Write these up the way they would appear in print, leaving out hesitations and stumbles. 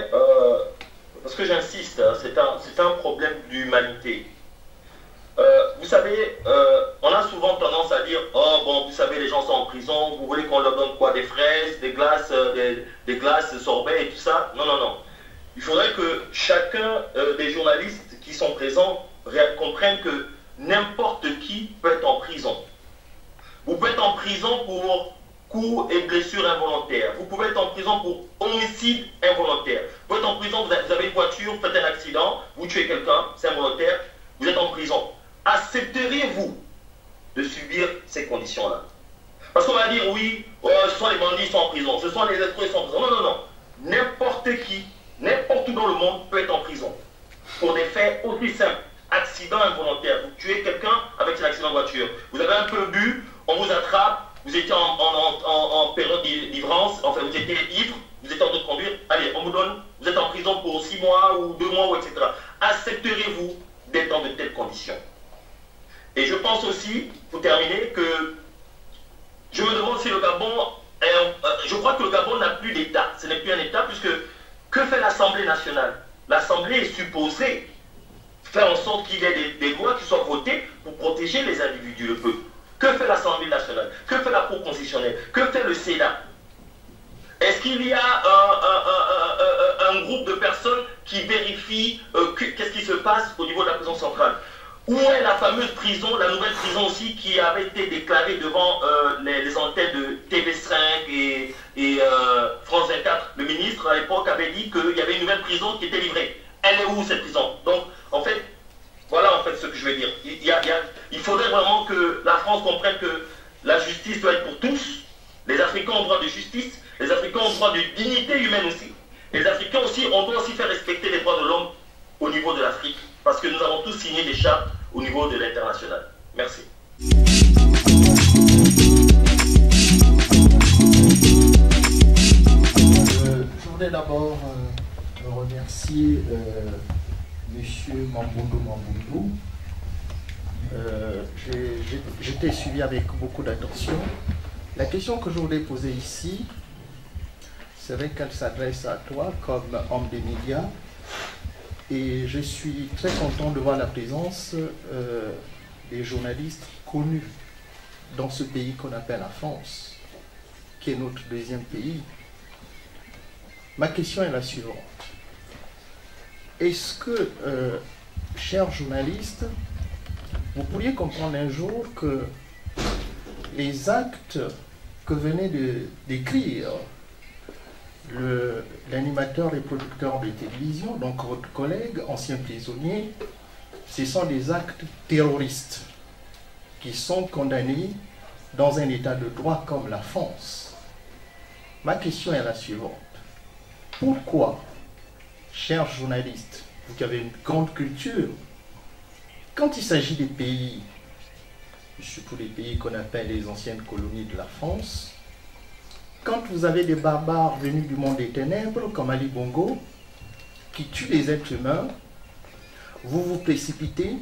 voudrais, parce que j'insiste, hein, c'est un problème d'humanité. Vous savez, on a souvent tendance à dire, oh bon, vous savez, les gens sont en prison, vous voulez qu'on leur donne quoi? Des fraises, des glaces, sorbet et tout ça? Non, non, non. Il faudrait que chacun des journalistes qui sont présents comprenne que n'importe qui peut être en prison. Vous pouvez être en prison pour coups et blessures involontaires. Vous pouvez être en prison pour homicide involontaire. Vous pouvez être en prison, vous avez une voiture, vous faites un accident, vous tuez quelqu'un, c'est involontaire, vous êtes en prison. Accepteriez-vous de subir ces conditions-là? Parce qu'on va dire, oui, ce sont les bandits qui sont en prison, ce sont les escrocs qui sont en prison. Non, non, non. N'importe qui, n'importe où dans le monde peut être en prison. Pour des faits aussi simples. Accident involontaire. Vous tuez quelqu'un avec un accident de voiture. Vous avez un peu bu, on vous attrape, vous étiez en période d'ivrance, enfin vous étiez ivre, vous étiez en train de conduire, allez, on vous donne, vous êtes en prison pour 6 mois ou 2 mois, etc. Accepteriez-vous d'être dans de telles conditions? Et je pense aussi, pour terminer, que je me demande si le Gabon, je crois que le Gabon n'a plus d'État. Ce n'est plus un État, puisque que fait l'Assemblée nationale? L'Assemblée est supposée faire en sorte qu'il y ait des lois qui soient votées pour protéger les individus, le peuple. Que fait l'Assemblée nationale? Que fait la Cour constitutionnelle? Que fait le Sénat? Est-ce qu'il y a un groupe de personnes qui vérifient qu'est-ce qui se passe au niveau de la prison centrale? Où est la fameuse prison, la nouvelle prison aussi, qui avait été déclarée devant les antennes de TV5 et France 24? Le ministre, à l'époque, avait dit qu'il y avait une nouvelle prison qui était livrée. Elle est où, cette prison? Donc, en fait, voilà en fait ce que je veux dire. Il faudrait vraiment que la France comprenne que la justice doit être pour tous. Les Africains ont droit de justice. Les Africains ont droit de dignité humaine aussi. Les Africains aussi, on doit aussi faire respecter les droits de l'homme au niveau de l'Afrique. Parce que nous avons tous signé des chartes au niveau de l'international. Merci. Je voudrais d'abord remercier Monsieur Mambundu. J'étais suivi avec beaucoup d'attention. La question que je voulais poser ici, c'est vrai qu'elle s'adresse à toi comme homme des médias. Et je suis très content de voir la présence des journalistes connus dans ce pays qu'on appelle la France, qui est notre deuxième pays. Ma question est la suivante. Est-ce que, chers journalistes, vous pourriez comprendre un jour que les actes que venait de décrire l'animateur et producteur de télévision, donc votre collègue, ancien prisonnier, ce sont des actes terroristes qui sont condamnés dans un état de droit comme la France? Ma question est la suivante. Pourquoi, chers journalistes, vous qui avez une grande culture, quand il s'agit des pays, surtout les pays qu'on appelle les anciennes colonies de la France, quand vous avez des barbares venus du monde des ténèbres, comme Ali Bongo, qui tuent les êtres humains, vous vous précipitez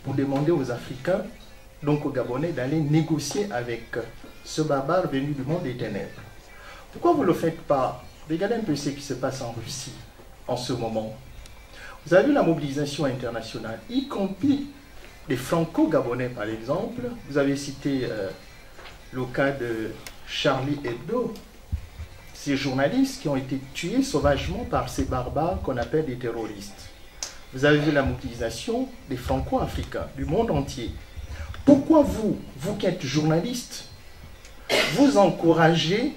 pour demander aux Africains, donc aux Gabonais, d'aller négocier avec ce barbare venu du monde des ténèbres. Pourquoi vous ne le faites pas? Regardez un peu ce qui se passe en Russie en ce moment. Vous avez vu la mobilisation internationale, y compris les franco-gabonais par exemple. Vous avez cité le cas de Charlie Hebdo, ces journalistes qui ont été tués sauvagement par ces barbares qu'on appelle des terroristes. Vous avez vu la mobilisation des franco-africains du monde entier. Pourquoi vous qui êtes journaliste, vous encouragez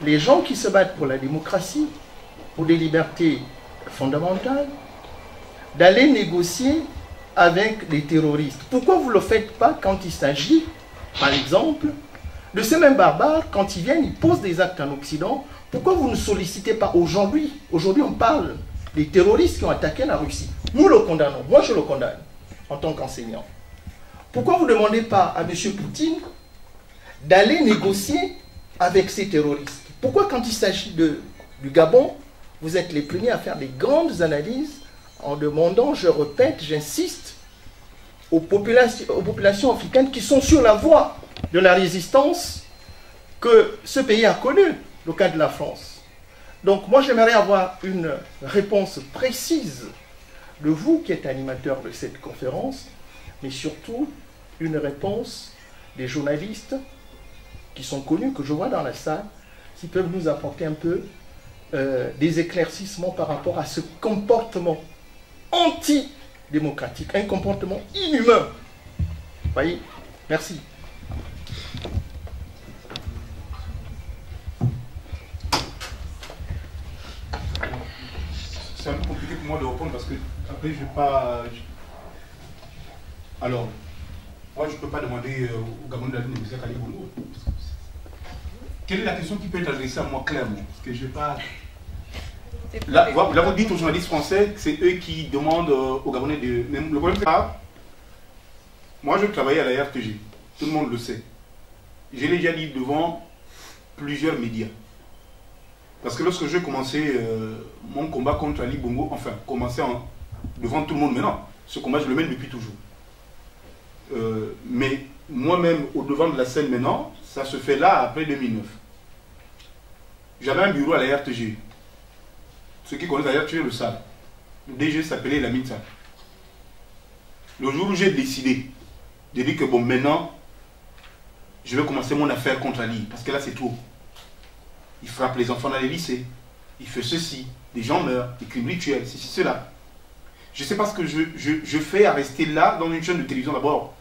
les gens qui se battent pour la démocratie, pour des libertés fondamentales, d'aller négocier avec les terroristes? Pourquoi vous ne le faites pas quand il s'agit, par exemple, de ces mêmes barbares, quand ils viennent, ils posent des actes en Occident? Pourquoi vous ne sollicitez pas aujourd'hui? Aujourd'hui, on parle des terroristes qui ont attaqué la Russie. Nous le condamnons. Moi, je le condamne en tant qu'enseignant. Pourquoi vous ne demandez pas à M. Poutine d'aller négocier avec ces terroristes? Pourquoi, quand il s'agit du Gabon, vous êtes les premiers à faire des grandes analyses en demandant, je répète, j'insiste, aux populations africaines qui sont sur la voie de la résistance que ce pays a connu, le cas de la France. Donc moi j'aimerais avoir une réponse précise de vous qui êtes animateur de cette conférence, mais surtout une réponse des journalistes qui sont connus, que je vois dans la salle, qui peuvent nous apporter un peu des éclaircissements par rapport à ce comportement anti-démocratique, un comportement inhumain. Vous voyez? Merci. C'est un peu compliqué pour moi de répondre parce que après je ne vais pas... Alors, moi je ne peux pas demander au Gabon d'aller négocier avec Ali Bongo. Quelle est la question qui peut être adressée à moi clairement? Parce que je ne vais pas... Là, vous dites aux journalistes français que c'est eux qui demandent aux Gabonais de... Le problème c'est pas... Moi je travaillais à la RTG, tout le monde le sait. Je l'ai déjà dit devant plusieurs médias. Parce que lorsque j'ai commencé mon combat contre Ali Bongo, enfin, commencé devant tout le monde maintenant, ce combat je le mène depuis toujours. Mais moi-même, au devant de la scène maintenant, ça se fait là après 2009. J'avais un bureau à la RTG. Ceux qui connaissent la RTG le savent. Le DG s'appelait Lamine Sall. Le jour où j'ai décidé de dire que bon, maintenant, je vais commencer mon affaire contre Ali, parce que là c'est trop. Il frappe les enfants dans les lycées, il fait ceci, des gens meurent, des crimes rituels, ceci, cela. Je ne sais pas ce que je fais à rester là dans une chaîne de télévision d'abord,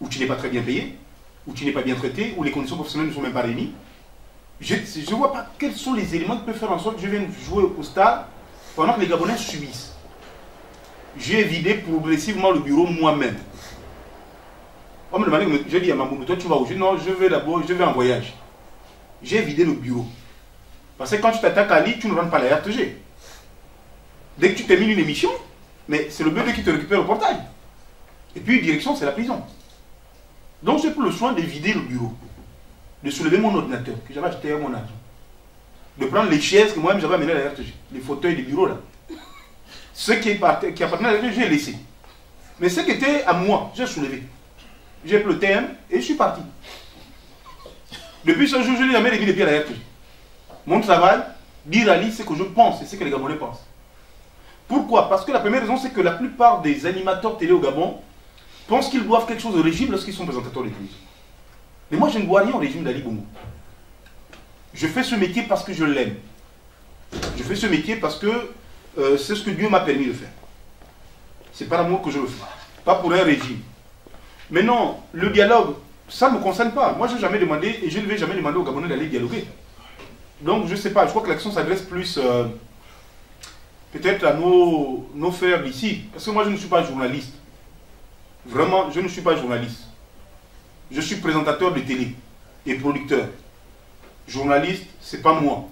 où tu n'es pas très bien payé, où tu n'es pas bien traité, où les conditions professionnelles ne sont même pas réunies. Je ne vois pas quels sont les éléments qui peuvent faire en sorte que je vienne jouer au stade pendant que les Gabonais subissent. J'ai vidé progressivement le bureau moi-même. On me demandait, j'ai dit à Mamoudou, toi tu vas où? Je dis non, je vais en voyage. J'ai vidé le bureau. Parce que quand tu t'attaques à Ali, tu ne rentres pas à la RTG. Dès que tu termines une émission, mais c'est le BD qui te récupère le portail. Et puis, direction, c'est la prison. Donc, j'ai pris le soin de vider le bureau. De soulever mon ordinateur, que j'avais acheté à mon argent. De prendre les chaises que moi-même j'avais amenées à la RTG. Les fauteuils des bureaux, là. Ce qui appartenait à la RTG, j'ai laissé. Mais ce qui était à moi, j'ai soulevé. J'ai pris le TM et je suis parti. Depuis ce jour, je n'ai jamais levé les pieds à la RTG. Mon travail, dire à Ali ce que je pense et ce que les Gabonais pensent. Pourquoi? Parce que la première raison, c'est que la plupart des animateurs télé au Gabon pensent qu'ils doivent quelque chose au régime lorsqu'ils sont présentateurs de télévision. Mais moi, je ne dois rien au régime d'Ali Bongo. Je fais ce métier parce que je l'aime. Je fais ce métier parce que c'est ce que Dieu m'a permis de faire. C'est par amour que je le fais. Pas pour un régime. Mais non, le dialogue, ça ne me concerne pas. Moi, je n'ai jamais demandé, et je ne vais jamais demander aux Gabonais d'aller dialoguer. Donc, je ne sais pas, je crois que l'action s'adresse plus peut-être à nos frères d'ici. Parce que moi, je ne suis pas journaliste. Vraiment, je ne suis pas journaliste. Je suis présentateur de télé et producteur. Journaliste, c'est pas moi.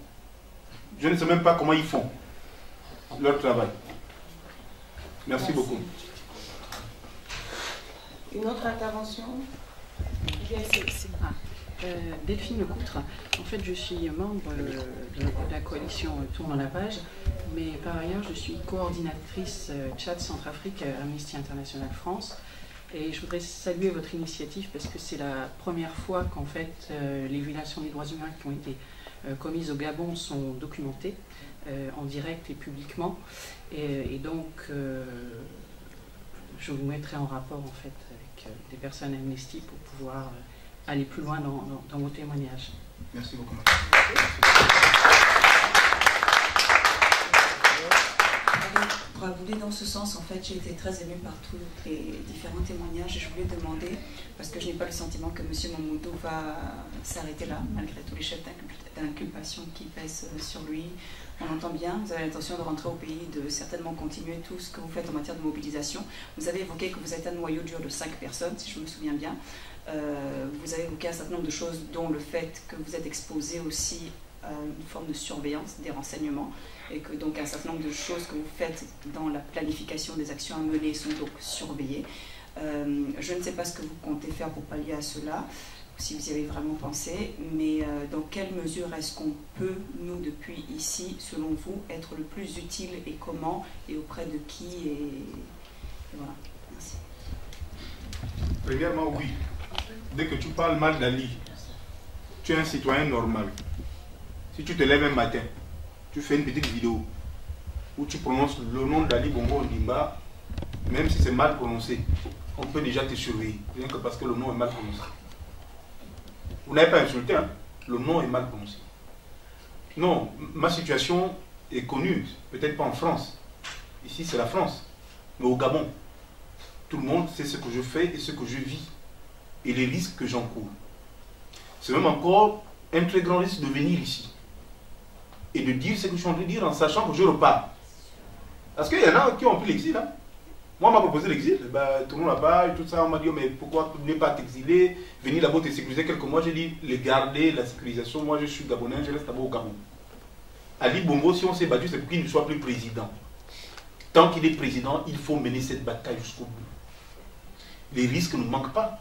Je ne sais même pas comment ils font leur travail. Merci beaucoup. Une autre intervention? Delphine Lecoutre. En fait, je suis membre de la coalition Tournons la page, mais par ailleurs, je suis coordinatrice Tchad Centrafrique Amnesty International France. Et je voudrais saluer votre initiative parce que c'est la première fois qu'en fait les violations des droits humains qui ont été commises au Gabon sont documentées en direct et publiquement. Et donc, je vous mettrai en rapport en fait avec des personnes Amnesty pour pouvoir aller plus loin dans vos témoignages. Merci beaucoup. Pour abonder dans ce sens, en fait, j'ai été très émue par tous les différents témoignages et je voulais demander, parce que je n'ai pas le sentiment que M. Mamoudou va s'arrêter là, malgré tous les chefs d'inculpation qui pèsent sur lui. On entend bien, vous avez l'intention de rentrer au pays, de certainement continuer tout ce que vous faites en matière de mobilisation. Vous avez évoqué que vous êtes un noyau dur de 5 personnes, si je me souviens bien. Vous avez évoqué un certain nombre de choses, dont le fait que vous êtes exposé aussi à une forme de surveillance des renseignements et que donc un certain nombre de choses que vous faites dans la planification des actions à mener sont donc surveillées. Je ne sais pas ce que vous comptez faire pour pallier à cela, si vous y avez vraiment pensé, mais dans quelle mesure est-ce qu'on peut, nous, depuis ici, selon vous, être le plus utile et comment et auprès de qui et voilà. Merci. Premièrement, oui. Dès que tu parles mal d'Ali, tu es un citoyen normal. Si tu te lèves un matin tu fais une petite vidéo où tu prononces le nom d'Ali Bongo Ondimba, même si c'est mal prononcé, on peut déjà te surveiller, rien que parce que le nom est mal prononcé. Vous n'avez pas insulté, hein? Le nom est mal prononcé. Non, ma situation est connue, peut-être pas en France. Ici, c'est la France. Mais au Gabon, tout le monde sait ce que je fais et ce que je vis. Et les risques que j'encours. C'est même encore un très grand risque de venir ici. Et de dire ce que je suis en train de dire en sachant que je repars. Parce qu'il y en a qui ont pris l'exil. Hein. Moi, on m'a proposé l'exil. Ben, tout le monde là-bas et tout ça. On m'a dit, oh, mais pourquoi ne pas t'exiler, venir là-bas te sécuriser quelques mois. J'ai dit, les garder, la sécurisation. Moi, je suis Gabonais, je reste là-bas au Gabon. Ali Bongo, si on s'est battu, c'est pour qu'il ne soit plus président. Tant qu'il est président, il faut mener cette bataille jusqu'au bout. Les risques ne manquent pas.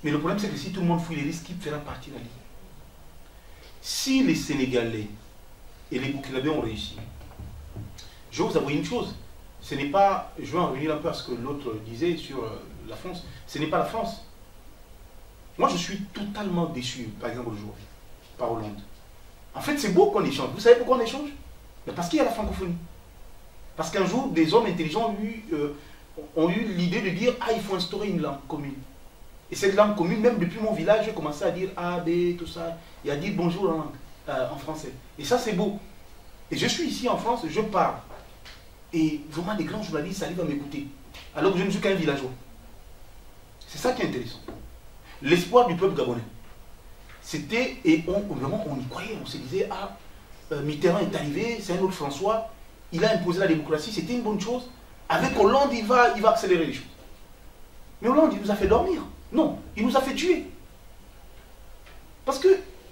Mais le problème, c'est que si tout le monde fuit les risques, qui fera partir Ali? Si les Sénégalais et les Burkinabés ont réussi, je vais vous avouer une chose. Ce n'est pas, je vais en revenir un peu à ce que l'autre disait sur la France, ce n'est pas la France. Moi, je suis totalement déçu, par exemple, aujourd'hui, par Hollande. En fait, c'est beau qu'on échange. Vous savez pourquoi on échange? Parce qu'il y a la francophonie. Parce qu'un jour, des hommes intelligents ont eu l'idée de dire, ah, il faut instaurer une langue commune. Et cette langue commune, même depuis mon village, j'ai commencé à dire A, B, tout ça, et à dire bonjour en français. Et ça, c'est beau. Et je suis ici en France, je parle. Et vraiment, des grands journalistes arrivent à m'écouter, alors que je ne suis qu'un villageois. C'est ça qui est intéressant. L'espoir du peuple gabonais. C'était, et vraiment, on y croyait, on se disait, ah, Mitterrand est arrivé, c'est un autre François, il a imposé la démocratie, c'était une bonne chose. Avec Hollande, il va accélérer les choses. Mais Hollande, il nous a fait dormir. Non, il nous a fait tuer. Parce que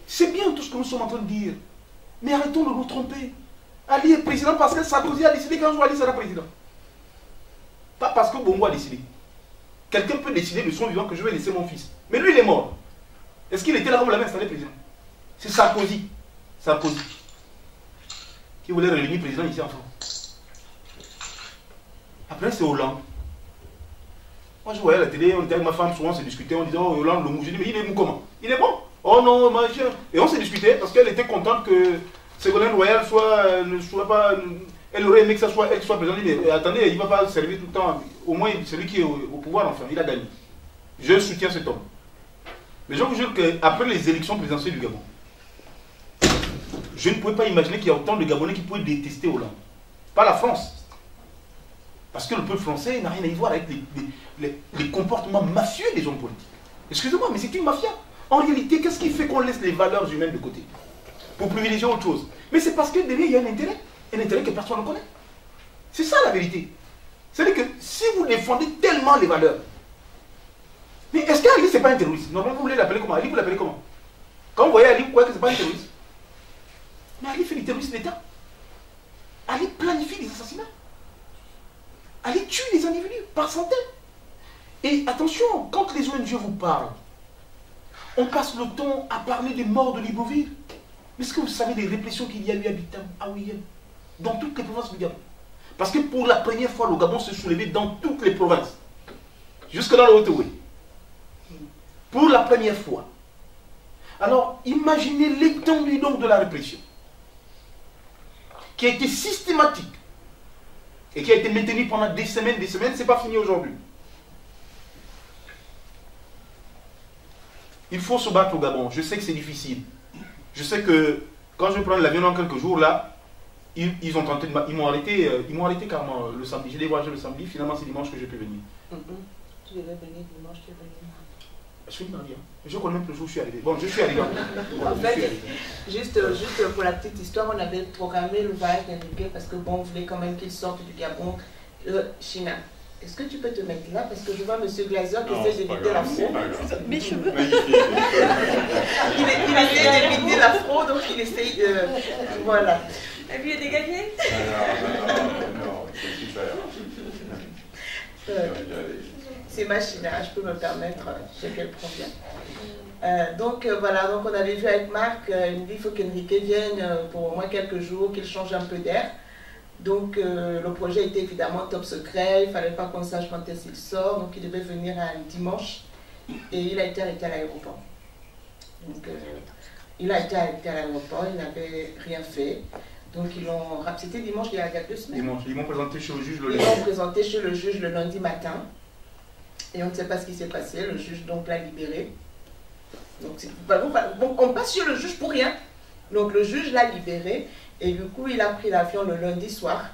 c'est bien tout ce que nous sommes en train de dire. Mais arrêtons de nous tromper. Ali est président parce que Sarkozy a décidé qu'un jour Ali sera président. Pas parce que Bongo a décidé. Quelqu'un peut décider de son vivant que je vais laisser mon fils. Mais lui, il est mort. Est-ce qu'il était là comme la main installé président? C'est Sarkozy. Sarkozy. Qui voulait réunir président ici en France. Après, c'est Hollande. Moi, je voyais à la télé, on était avec ma femme, souvent on se discutait, on disait, oh, Hollande, le mou. Je dis, mais il est mou comment? Il est bon. Oh non, machin. Et on s'est discuté parce qu'elle était contente que Ségolène Royal ne soit pas. Elle aurait aimé que ça soit elle qui soit présidente. Mais attendez, il ne va pas servir tout le temps. Au moins, celui qui est au pouvoir, enfin, il a gagné. Je soutiens cet homme. Mais je vous jure qu'après les élections présidentielles du Gabon, je ne pouvais pas imaginer qu'il y a autant de Gabonais qui pouvaient détester Hollande. Pas la France. Parce que le peuple français n'a rien à y voir avec les comportements mafieux des hommes politiques. Excusez-moi, mais c'est une mafia. En réalité, qu'est-ce qui fait qu'on laisse les valeurs humaines de côté pour privilégier autre chose? Mais c'est parce que derrière, il y a un intérêt que personne ne connaît. C'est ça la vérité. C'est-à-dire que si vous défendez tellement les valeurs, mais est-ce qu'Ali, c'est pas un terroriste? Normalement, vous voulez l'appeler comment? Ali, vous l'appelez comment? Quand vous voyez Ali, vous croyez que c'est pas un terroriste? Mais Ali fait du terrorisme d'État. Ali planifie des assassinats. Ali tue les individus par centaines. Et attention, quand les ONG vous parlent, on passe le temps à parler des morts de Libreville. Mais est-ce que vous savez des répressions qu'il y a eu à Bitam, à Ouihem, dans toutes les provinces du Gabon? Parce que pour la première fois, le Gabon se soulevait dans toutes les provinces. Jusque dans le Haut-Oué. Pour la première fois. Alors, imaginez l'étendue donc de la répression. Qui a été systématique. Et qui a été maintenue pendant des semaines, c'est pas fini aujourd'hui. Il faut se battre au Gabon. Je sais que c'est difficile. Je sais que quand je prends l'avion dans quelques jours, là, ils ont tenté de ils m'ont arrêté carrément le samedi. J'ai dévoilé le samedi, finalement c'est dimanche que je peux venir. Tu devais venir dimanche, tu es venu. Je suis marié. Je connais même le jour où je suis arrivé. Bon, je suis arrivé. En fait, juste pour la petite histoire, on avait programmé le voyage d'Enrique parce que bon, on voulait quand même qu'il sorte du Gabon. China, est-ce que tu peux te mettre là? Parce que je vois M. Glazer qui essaie d'éviter la fraude. Mes cheveux. Il essaie d'éviter la fraude, donc il essaye de... Voilà. La vie est dégagée? Non, c'est super. C'est ma China, je peux me permettre, ce qu'elle prend bien. Donc voilà, donc on avait vu avec Marc, il me dit qu'il faut qu'Enrique vienne pour au moins quelques jours, qu'il change un peu d'air. Donc le projet était évidemment top secret, il ne fallait pas qu'on sache quand est-ce qu'il sort, donc il devait venir un dimanche et il a été arrêté à l'aéroport. Donc il a été arrêté à l'aéroport, il n'avait rien fait. Donc c'était dimanche il y a 2 semaines. Dimanche, ils m'ont présenté chez le juge le Ils lundi. m'ont présenté chez le juge le lundi matin. Et on ne sait pas ce qui s'est passé. Le juge donc l'a libéré. Donc on passe chez le juge pour rien. Donc le juge l'a libéré. Et du coup, il a pris l'avion le lundi soir.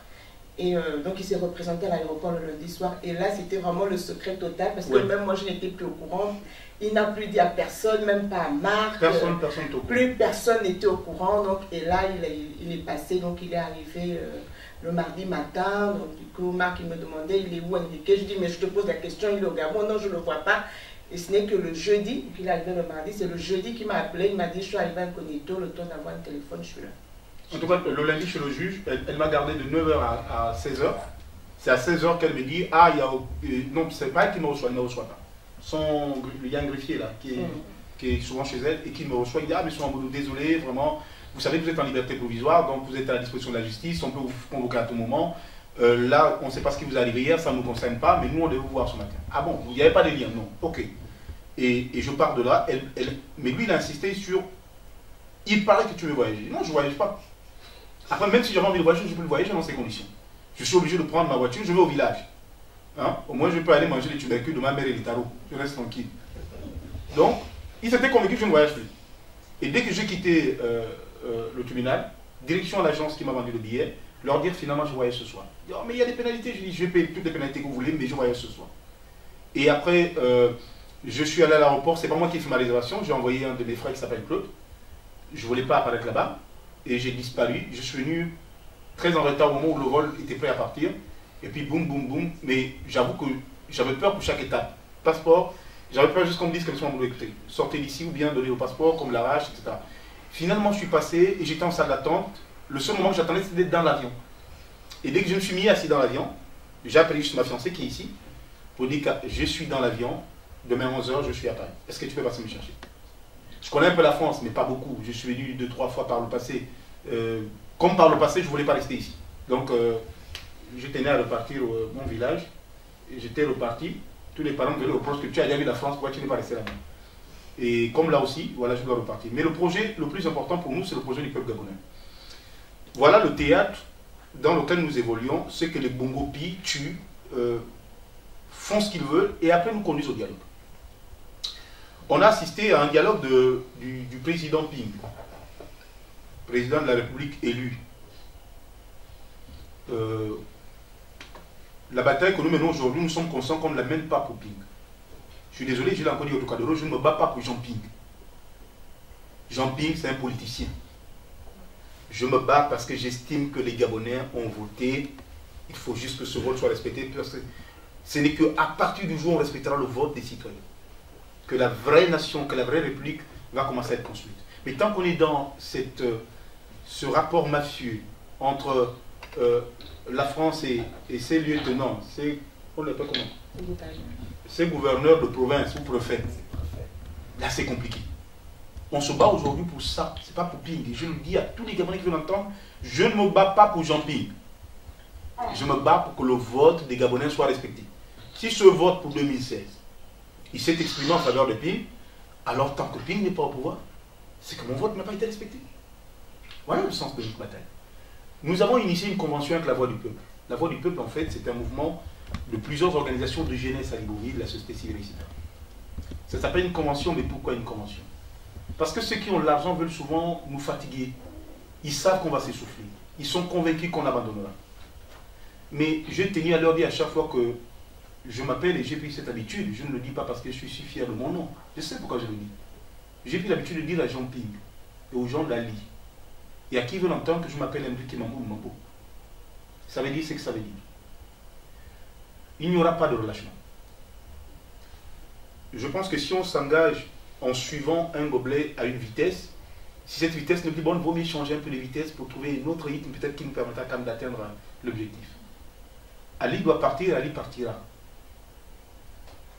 Et donc il s'est représenté à l'aéroport le lundi soir. Et là, c'était vraiment le secret total. Parce que même moi, je n'étais plus au courant. Il n'a plus dit à personne, même pas à Marc. Personne n'était au courant. Plus personne n'était au courant. Donc, et là, il est passé. Donc il est arrivé le mardi matin. Donc du coup, Marc, il me demandait, il est où Enrique? Je dis, mais je te pose la question, il est au Gabon. Non, je ne le vois pas. Et ce n'est que le jeudi, il est arrivé le mardi, c'est le jeudi qu'il m'a appelé. Il m'a dit, je suis arrivé incognito, le temps d'avoir un téléphone, je suis là. En tout cas, le lundi chez le juge, elle m'a gardé de 9h à 16h. C'est à 16h qu'elle me dit, ah, il y a... non, c'est pas elle qui me reçoit, elle ne me reçoit pas. Il y a un greffier là, qui est souvent chez elle, et qui me reçoit, il dit, ah, mais désolé, vraiment, vous savez que vous êtes en liberté provisoire, donc vous êtes à la disposition de la justice, on peut vous convoquer à tout moment. Là, on ne sait pas ce qui vous est arrivé hier, ça ne nous concerne pas, mais nous, on devait vous voir ce matin. Ah bon, il n'y avait pas de lien, non, ok. Et je pars de là, mais lui, il a insisté sur, il paraît que tu veux voyager. Non, je ne voyage pas. Après, même si j'avais envie de voyager, je peux le voyager dans ces conditions. Je suis obligé de prendre ma voiture, je vais au village. Hein? Au moins, je peux aller manger les tubercules de ma mère et les tarots. Je reste tranquille. Donc, il s'était convaincu que je ne voyage plus. Et dès que j'ai quitté le tribunal, direction à l'agence qui m'a vendu le billet, leur dire finalement je voyage ce soir. Ils disent, oh, mais il y a des pénalités. Je dis, je vais payer toutes les pénalités que vous voulez, mais je voyage ce soir. Et après, je suis allé à l'aéroport, c'est pas moi qui ai fait ma réservation, j'ai envoyé un de mes frères qui s'appelle Claude. Je ne voulais pas apparaître là-bas. Et j'ai disparu. Je suis venu très en retard au moment où le vol était prêt à partir. Et puis boum, boum, boum. Mais j'avoue que j'avais peur pour chaque étape. Passeport, j'avais peur juste qu'on me dise que écoutez, sortez d'ici ou bien donnez le passeport, comme l'arrache, etc. Finalement, je suis passé et j'étais en salle d'attente. Le seul moment que j'attendais, c'était d'être dans l'avion. Et dès que je me suis mis assis dans l'avion, j'ai appelé juste ma fiancée qui est ici pour dire que je suis dans l'avion. Demain 11h, je suis à Paris. Est-ce que tu peux passer me chercher? Je connais un peu la France, mais pas beaucoup. Je suis venu 2-3 fois par le passé. Comme par le passé, je ne voulais pas rester ici. Donc, je tenais à repartir à mon village. J'étais reparti. Tous les parents me disaient, que tu as déjà vu la France, pourquoi tu n'es pas resté là-bas? Et comme là aussi, voilà, je dois repartir. Mais le projet le plus important pour nous, c'est le projet du peuple gabonais. Voilà le théâtre dans lequel nous évoluons, c'est que les Bongo Pi tuent, font ce qu'ils veulent et après nous conduisent au dialogue. On a assisté à un dialogue du président Ping, président de la République élu. La bataille que nous menons aujourd'hui, nous sommes conscients qu'on ne la mène pas pour Ping. Je suis désolé, je l'ai encore dit au Tocadero, je ne me bats pas pour Jean Ping. Jean Ping, c'est un politicien. Je me bats parce que j'estime que les Gabonais ont voté. Il faut juste que ce vote soit respecté. Parce que ce n'est qu'à partir du jour où on respectera le vote des citoyens que la vraie nation, que la vraie république va commencer à être construite. Mais tant qu'on est dans ce rapport mafieux entre la France et ses lieutenants, on l'appelle comment? Ses gouverneurs de province ou préfets, là c'est compliqué. On se bat aujourd'hui pour ça, c'est pas pour Ping. Et je le dis à tous les Gabonais qui veulent l'entendre, je ne me bats pas pour Jean Ping. Je me bats pour que le vote des Gabonais soit respecté. Si ce vote pour 2016, il s'est exprimé en faveur de Ping, alors tant que Ping n'est pas au pouvoir, c'est que mon vote n'a pas été respecté. Voilà le sens de notre bataille. Nous avons initié une convention avec la Voix du Peuple. La Voix du Peuple, en fait, c'est un mouvement de plusieurs organisations de jeunesse à Libreville, de la société civile, etc. Ça s'appelle une convention, mais pourquoi une convention? Parce que ceux qui ont l'argent veulent souvent nous fatiguer. Ils savent qu'on va s'essouffler. Ils sont convaincus qu'on abandonnera. Mais je tenais à leur dire à chaque fois que je m'appelle et j'ai pris cette habitude, je ne le dis pas parce que je suis si fier de mon nom. Je sais pourquoi je le dis. J'ai pris l'habitude de dire à Jean Ping et aux gens de l'Ali et à qui veulent entendre que je m'appelle Enrique Mambo ou Mambo. Ça veut dire ce que ça veut dire. Il n'y aura pas de relâchement. Je pense que si on s'engage en suivant un gobelet à une vitesse, si cette vitesse n'est plus bonne, il vaut mieux changer un peu de vitesse pour trouver un autre rythme peut-être qui nous permettra quand même d'atteindre l'objectif. Ali doit partir, Ali partira.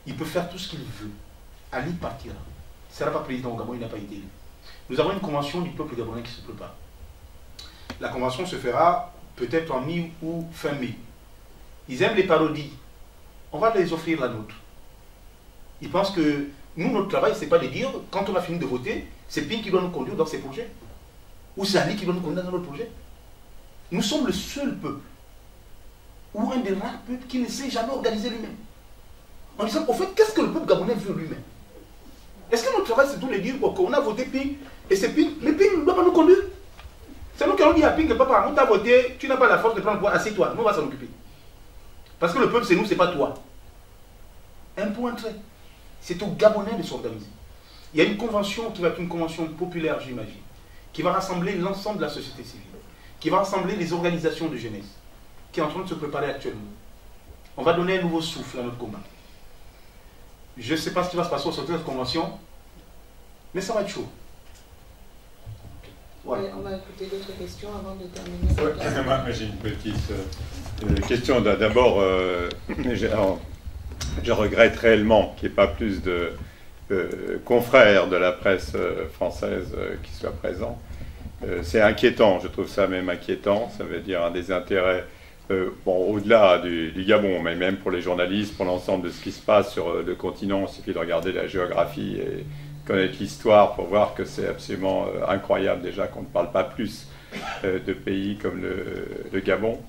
Il peut faire tout ce qu'il veut. Ali partira. Il ne sera pas président au Gabon, il n'a pas été élu. Nous avons une convention du peuple gabonais qui se prépare. La convention se fera peut-être en mi ou fin mai. Ils aiment les parodies. On va les offrir la nôtre. Ils pensent que nous, notre travail, ce n'est pas de dire, quand on a fini de voter, c'est Ping qui doit nous conduire dans ses projets. Ou c'est Ali qui doit nous conduire dans notre projet. Nous sommes le seul peuple, ou un des rares peuples qui ne sait jamais organiser lui-même. En disant, au fait, qu'est-ce que le peuple gabonais veut lui-même? Est-ce que notre travail, c'est tout de dire qu'on a voté Ping, et c'est Ping, mais Ping ne doit pas nous conduire. C'est nous qui allons dire à Ping que papa, on t'a voté, tu n'as pas la force de prendre le pouvoir, assieds-toi, nous on va s'en occuper. Parce que le peuple, c'est nous, c'est pas toi. Un point trait. C'est aux Gabonais de s'organiser. Il y a une convention qui va être une convention populaire, j'imagine, qui va rassembler l'ensemble de la société civile, qui va rassembler les organisations de jeunesse, qui est en train de se préparer actuellement. On va donner un nouveau souffle à notre combat. Je ne sais pas ce qui va se passer au sortir de cette convention, mais ça va être chaud. Voilà. On va écouter d'autres questions avant de terminer. Ouais, moi j'ai une petite question. D'abord, je regrette réellement qu'il n'y ait pas plus de confrères de la presse française qui soient présents. C'est inquiétant, je trouve ça même inquiétant. Ça veut dire un désintérêt, bon, au-delà du Gabon, mais même pour les journalistes, pour l'ensemble de ce qui se passe sur le continent. Il suffit de regarder la géographie et connaître l'histoire pour voir que c'est absolument incroyable déjà qu'on ne parle pas plus de pays comme le Gabon.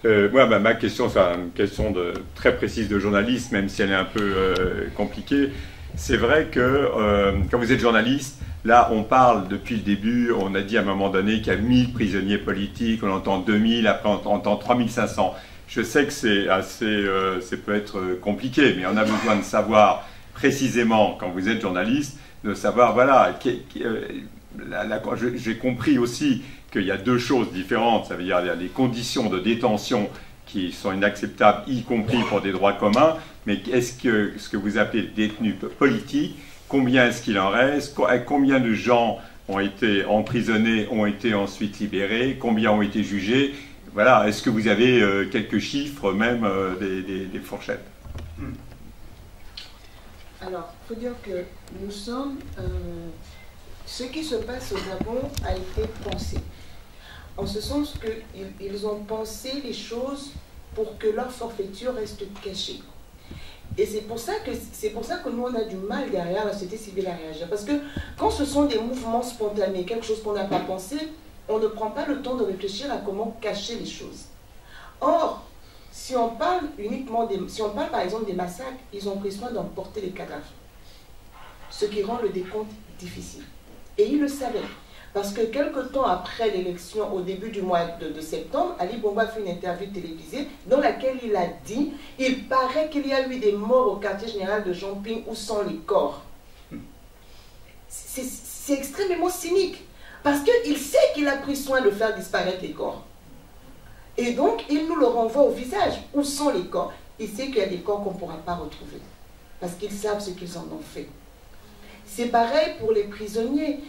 Moi, ma question, c'est une question très précise de journaliste, même si elle est un peu compliquée. C'est vrai que quand vous êtes journaliste, là, on parle depuis le début, on a dit à un moment donné qu'il y a 1000 prisonniers politiques, on entend 2000, après on entend 3500. Je sais que c'est assez, ça peut être compliqué, mais on a besoin de savoir précisément, quand vous êtes journaliste, de savoir, voilà, j'ai compris aussi qu'il y a deux choses différentes, ça veut dire il y a les conditions de détention qui sont inacceptables, y compris pour des droits communs, mais est-ce que ce que vous appelez détenus politiques, combien est-ce qu'il en reste, combien de gens ont été emprisonnés, ont été ensuite libérés, combien ont été jugés, voilà, est-ce que vous avez quelques chiffres, même des fourchettes? Alors, il faut dire que nous sommes... ce qui se passe au Gabon a été pensé. En ce sens qu'ils ont pensé les choses pour que leur forfaiture reste cachée. Et c'est pour ça que nous, on a du mal derrière la société civile à réagir. Parce que quand ce sont des mouvements spontanés, quelque chose qu'on n'a pas pensé, on ne prend pas le temps de réfléchir à comment cacher les choses. Or, si on parle par exemple des massacres, ils ont pris soin d'emporter les cadavres. Ce qui rend le décompte difficile. Et ils le savaient. Parce que quelque temps après l'élection, au début du mois de septembre, Ali Bongo a fait une interview télévisée dans laquelle il a dit « Il paraît qu'il y a eu des morts au quartier général de Jean-Ping où sont les corps. » C'est extrêmement cynique. Parce qu'il sait qu'il a pris soin de faire disparaître les corps. Et donc, il nous le renvoie au visage. Où sont les corps? Il sait qu'il y a des corps qu'on ne pourra pas retrouver. Parce qu'ils savent ce qu'ils en ont fait. C'est pareil pour les prisonniers.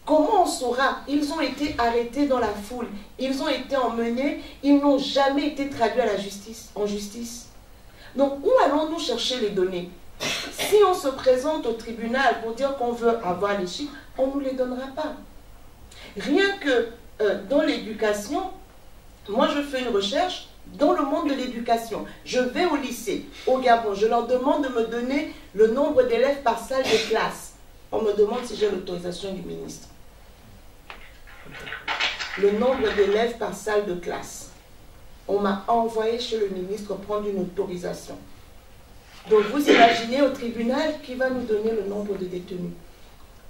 Comment on saura? Ils ont été arrêtés dans la foule. Ils ont été emmenés. Ils n'ont jamais été traduits à la justice, en justice. Donc, où allons-nous chercher les données? Si on se présente au tribunal pour dire qu'on veut avoir les chiffres, on ne nous les donnera pas. Rien que dans l'éducation, moi je fais une recherche dans le monde de l'éducation. Je vais au lycée, au Gabon, je leur demande de me donner le nombre d'élèves par salle de classe. On me demande si j'ai l'autorisation du ministre. Le nombre d'élèves par salle de classe. On m'a envoyé chez le ministre prendre une autorisation. Donc vous imaginez au tribunal qui va nous donner le nombre de détenus.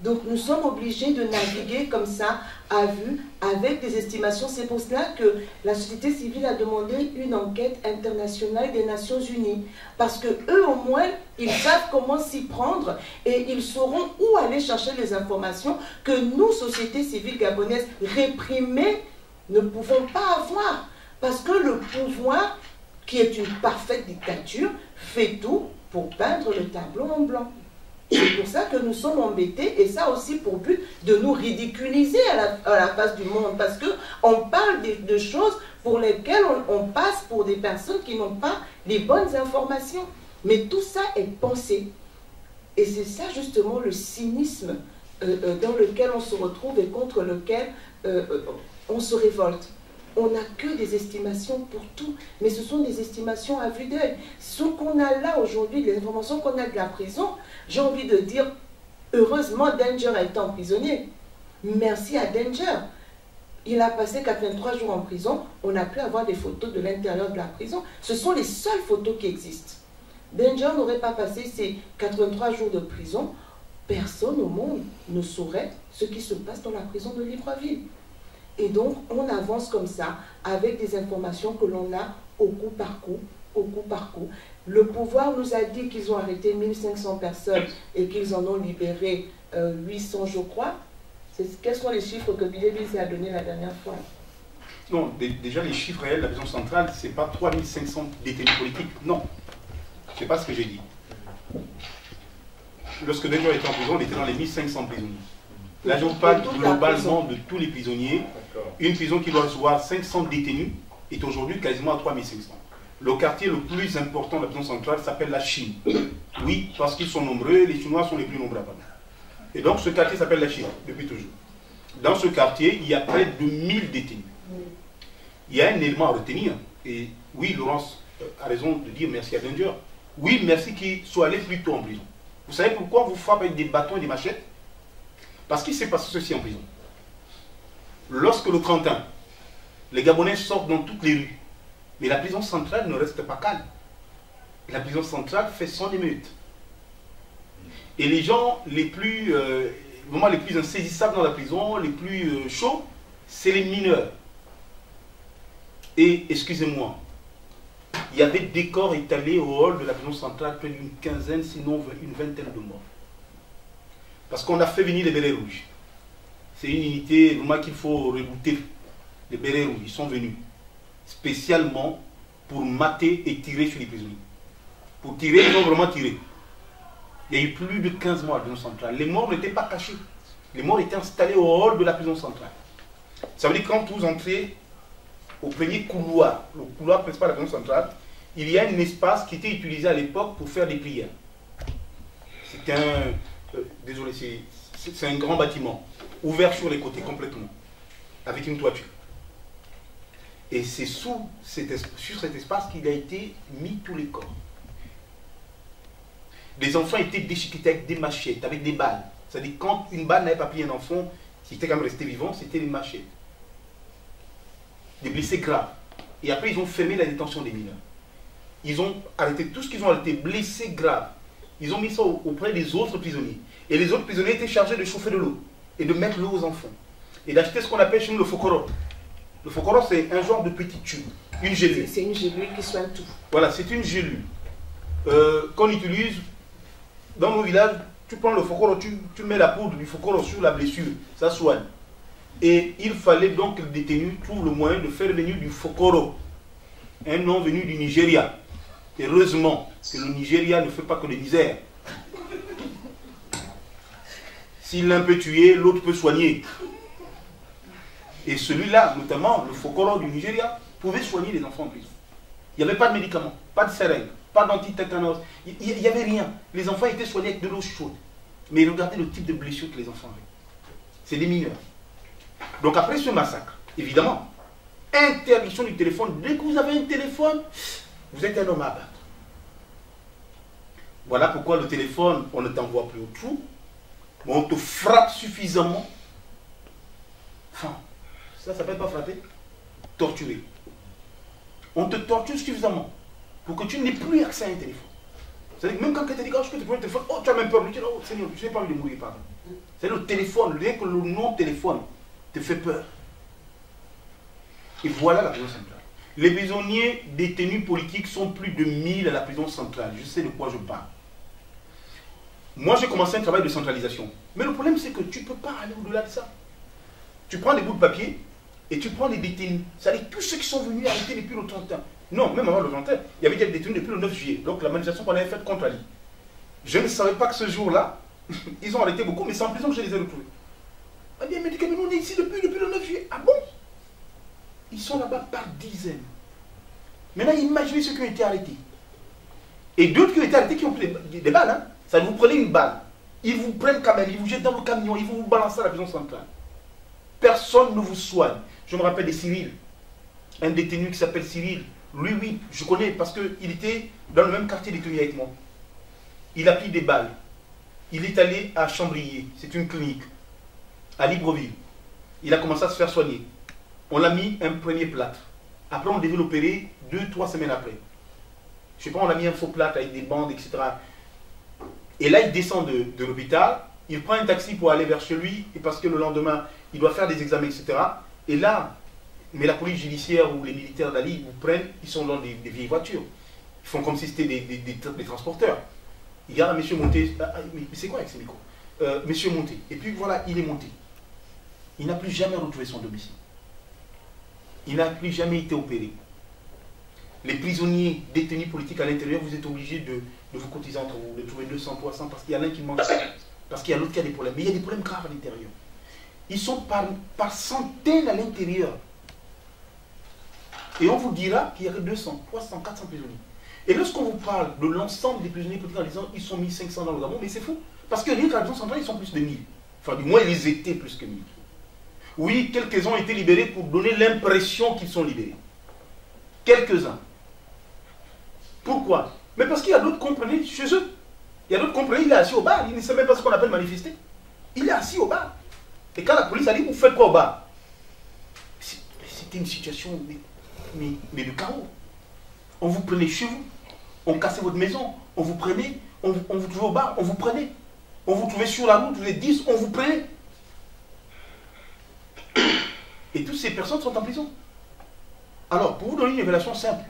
Donc nous sommes obligés de naviguer comme ça, à vue, avec des estimations. C'est pour cela que la société civile a demandé une enquête internationale des Nations Unies. Parce que eux au moins, ils savent comment s'y prendre et ils sauront où aller chercher les informations que nous, société civile gabonaise réprimées, ne pouvons pas avoir. Parce que le pouvoir, qui est une parfaite dictature, fait tout pour peindre le tableau en blanc. C'est pour ça que nous sommes embêtés, et ça aussi pour but de nous ridiculiser à la face du monde, parce qu'on parle de choses pour lesquelles on passe pour des personnes qui n'ont pas les bonnes informations. Mais tout ça est pensé. Et c'est ça justement le cynisme dans lequel on se retrouve et contre lequel on se révolte. On n'a que des estimations pour tout, mais ce sont des estimations à vue d'œil. Ce qu'on a là aujourd'hui, les informations qu'on a de la prison, j'ai envie de dire, heureusement Danger a été emprisonné. Merci à Danger. Il a passé 83 jours en prison. On a pu avoir des photos de l'intérieur de la prison. Ce sont les seules photos qui existent. Danger n'aurait pas passé ces 83 jours de prison. Personne au monde ne saurait ce qui se passe dans la prison de Libreville. Et donc, on avance comme ça, avec des informations que l'on a au coup par coup, au coup par coup. Le pouvoir nous a dit qu'ils ont arrêté 1500 personnes et qu'ils en ont libéré 800, je crois. Quels sont les chiffres que Billy a donné la dernière fois? Non, déjà les chiffres réels de la prison centrale, ce n'est pas 3500 détenus politiques. Non, ce n'est pas ce que j'ai dit. Lorsque Danger était en prison, on était dans les 1500 prisonniers. Là, je parle globalement de tous les prisonniers. Une prison qui doit recevoir 500 détenus est aujourd'hui quasiment à 3500. Le quartier le plus important de la prison centrale s'appelle la Chine. Oui, parce qu'ils sont nombreux, les Chinois sont les plus nombreux à Paris. Et donc ce quartier s'appelle la Chine, depuis toujours. Dans ce quartier, il y a près de 1000 détenus. Il y a un élément à retenir. Et oui, Laurence a raison de dire merci à Danger. Oui, merci qu'il soit allé plus tôt en prison. Vous savez pourquoi on vous frappe avec des bâtons et des machettes? Parce qu'il s'est passé ceci en prison. Lorsque le 31, les Gabonais sortent dans toutes les rues, mais la prison centrale ne reste pas calme. La prison centrale fait son émeute. Et les gens les plus, vraiment les plus insaisissables dans la prison, les plus chauds, c'est les mineurs. Et, excusez-moi, il y avait des corps étalés au hall de la prison centrale, près d'une quinzaine, sinon une vingtaine de morts. Parce qu'on a fait venir les bérets rouges. C'est une unité, vraiment qu'il faut rebooter. Les bérets rouges, ils sont venus spécialement pour mater et tirer sur les prisonniers. Pour tirer, ils ont vraiment tiré. Il y a eu plus de 15 morts à la prison centrale. Les morts n'étaient pas cachés. Les morts étaient installés au hall de la prison centrale. Ça veut dire que quand vous entrez au premier couloir, le couloir principal de la prison centrale, il y a un espace qui était utilisé à l'époque pour faire des prières. C'est un... désolé, c'est un grand bâtiment, ouvert sur les côtés complètement, avec une toiture. Et c'est sur cet espace qu'il a été mis tous les corps. Les enfants étaient déchiquetés avec des machettes, avec des balles. C'est-à-dire quand une balle n'avait pas pris un enfant qui était quand même resté vivant, c'était les machettes. Des blessés graves. Et après, ils ont fermé la détention des mineurs. Ils ont arrêté tout ce qu'ils ont arrêté, blessés graves. Ils ont mis ça auprès des autres prisonniers. Et les autres prisonniers étaient chargés de chauffer de l'eau et de mettre l'eau aux enfants. Et d'acheter ce qu'on appelle chez nous le fokoro. Le fokoro, c'est un genre de petit tube, une gélule. C'est une gélule qui soigne tout. Voilà, c'est une gélule qu'on utilise dans nos villages. Tu prends le fokoro, tu mets la poudre du fokoro sur la blessure, ça soigne. Et il fallait donc que le détenu trouve le moyen de faire venir du fokoro, un nom venu du Nigeria. Heureusement que le Nigeria ne fait pas que le misère. Si l'un peut tuer, l'autre peut soigner. Et celui-là, notamment le fokoro du Nigeria, pouvait soigner les enfants en prison. Il n'y avait pas de médicaments, pas de seringue, pas d'antitétanos, il n'y avait rien. Les enfants étaient soignés avec de l'eau chaude. Mais regardez le type de blessures que les enfants avaient. C'est des mineurs. Donc après ce massacre, évidemment, interdiction du téléphone. Dès que vous avez un téléphone, vous êtes un homme à abattre. Voilà pourquoi le téléphone, on ne t'envoie plus au trou, mais on te frappe suffisamment. Enfin, ça ne s'appelle pas frapper, torturer. On te torture suffisamment pour que tu n'aies plus accès à un téléphone. C'est-à-dire que même quand quelqu'un te dit, oh, je peux te prendre un téléphone, oh, tu as même peur. Tu dis, oh, Seigneur, je n'ai pas envie de mourir, pardon. C'est le téléphone, dès que le nom téléphone te fait peur. Et voilà la prison centrale. Les prisonniers détenus politiques sont plus de 1000 à la prison centrale. Je sais de quoi je parle. Moi, j'ai commencé un travail de centralisation. Mais le problème, c'est que tu ne peux pas aller au-delà de ça. Tu prends des bouts de papier et tu prends les détenus. C'est-à-dire tous ceux qui sont venus arrêter depuis le 31. Non, même avant le 31, il y avait des détenus depuis le 9 juillet. Donc la manifestation qu'on avait faite contre Ali. Je ne savais pas que ce jour-là, ils ont arrêté beaucoup, mais c'est en prison que je les ai retrouvés. Ah bien, mais nous, on est ici depuis le 9 juillet. Ah bon? Ils sont là-bas par dizaines. Maintenant, imaginez ceux qui ont été arrêtés. Et d'autres qui ont été arrêtés qui ont pris des balles. Hein. Ça, vous prenez une balle. Ils vous prennent quand même, ils vous jettent dans le camion, ils vont vous balancer à la prison centrale. Personne ne vous soigne. Je me rappelle de Cyril, un détenu qui s'appelle Cyril. Lui, oui, je connais parce qu'il était dans le même quartier détenu avec moi. Il a pris des balles. Il est allé à Chambrier, c'est une clinique, à Libreville. Il a commencé à se faire soigner. On l'a mis un premier plâtre. Après, on devait l'opérer 2-3 semaines après. Je sais pas, on a mis un faux plâtre avec des bandes, etc. Et là, il descend de l'hôpital, il prend un taxi pour aller vers chez lui, et parce que le lendemain, il doit faire des examens, etc. Et là, mais la police judiciaire ou les militaires d'Ali, ils vous prennent, ils sont dans des vieilles voitures. Ils font comme si c'était des transporteurs. Il y a un monsieur monté, mais c'est quoi avec ces micros? Monsieur monté. Et puis voilà, il est monté. Il n'a plus jamais retrouvé son domicile. Il n'a plus jamais été opéré. Les prisonniers détenus politiques à l'intérieur, vous êtes obligés de vous cotiser entre vous, de trouver 200, 300, parce qu'il y en a un qui manque, parce qu'il y a l'autre qui a des problèmes. Mais il y a des problèmes graves à l'intérieur. Ils sont par centaines à l'intérieur. Et on vous dira qu'il y a que 200, 300, 400 prisonniers. Et lorsqu'on vous parle de l'ensemble des prisonniers politiques en disant ils sont 1500 dans le Gabon, mais c'est faux. Parce que rien qu'à la prison centrale, ils sont plus de 1000. Enfin, du moins, ils étaient plus que 1000. Oui, quelques-uns ont été libérés pour donner l'impression qu'ils sont libérés. Quelques-uns. Pourquoi? Mais parce qu'il y a d'autres comprenez chez eux. Il y a d'autres comprenez, il est assis au bar. Il ne sait même pas ce qu'on appelle manifester. Il est assis au bar. Et quand la police a dit, vous faites quoi au bar? C'était une situation mais de chaos. On vous prenait chez vous. On cassait votre maison. On vous prenait. On vous trouvait au bar. On vous prenait. On vous trouvait sur la route. Vous êtes 10. On vous prenait. Et toutes ces personnes sont en prison. Alors, pour vous donner une révélation simple,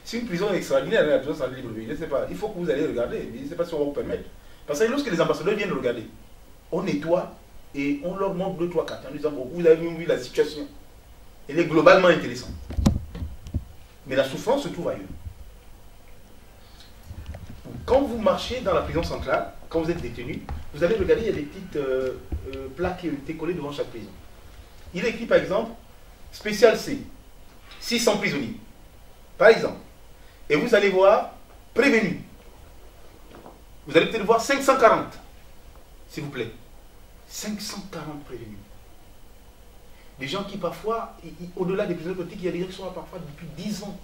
si une prison est extraordinaire, la prison sans libre, je ne sais pas, il faut que vous allez regarder, je ne sais pas si on va vous permettre. Parce que lorsque les ambassadeurs viennent regarder, on nettoie et on leur montre 2, 3, 4 en disant, bon, vous avez vu la situation. Elle est globalement intéressante. Mais la souffrance se trouve ailleurs. Quand vous marchez dans la prison centrale, quand vous êtes détenu, vous allez regarder, il y a des petites plaques qui ont été collées devant chaque prison. Il est écrit par exemple, spécial C, 600 prisonniers, par exemple. Et vous allez voir, prévenu. Vous allez peut-être voir 540, s'il vous plaît. 540 prévenus. Des gens qui parfois, au-delà des prisonniers politiques, il y a des gens qui sont là parfois depuis 10 ans.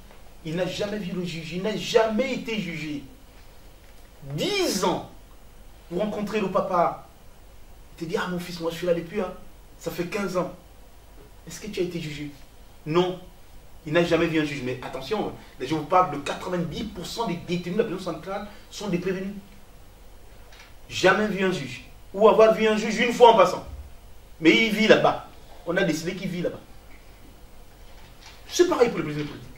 Il n'a jamais vu le juge, il n'a jamais été jugé. 10 ans. Vous rencontrez le papa, il te dit, ah mon fils, moi je suis là depuis, hein. Ça fait 15 ans. Est-ce que tu as été jugé? Non. Il n'a jamais vu un juge. Mais attention, je vous parle de 90% des détenus de la prison centrale sont des prévenus. Jamais vu un juge. Ou avoir vu un juge une fois en passant. Mais il vit là-bas. On a décidé qu'il vit là-bas. C'est pareil pour les prisonniers politiques.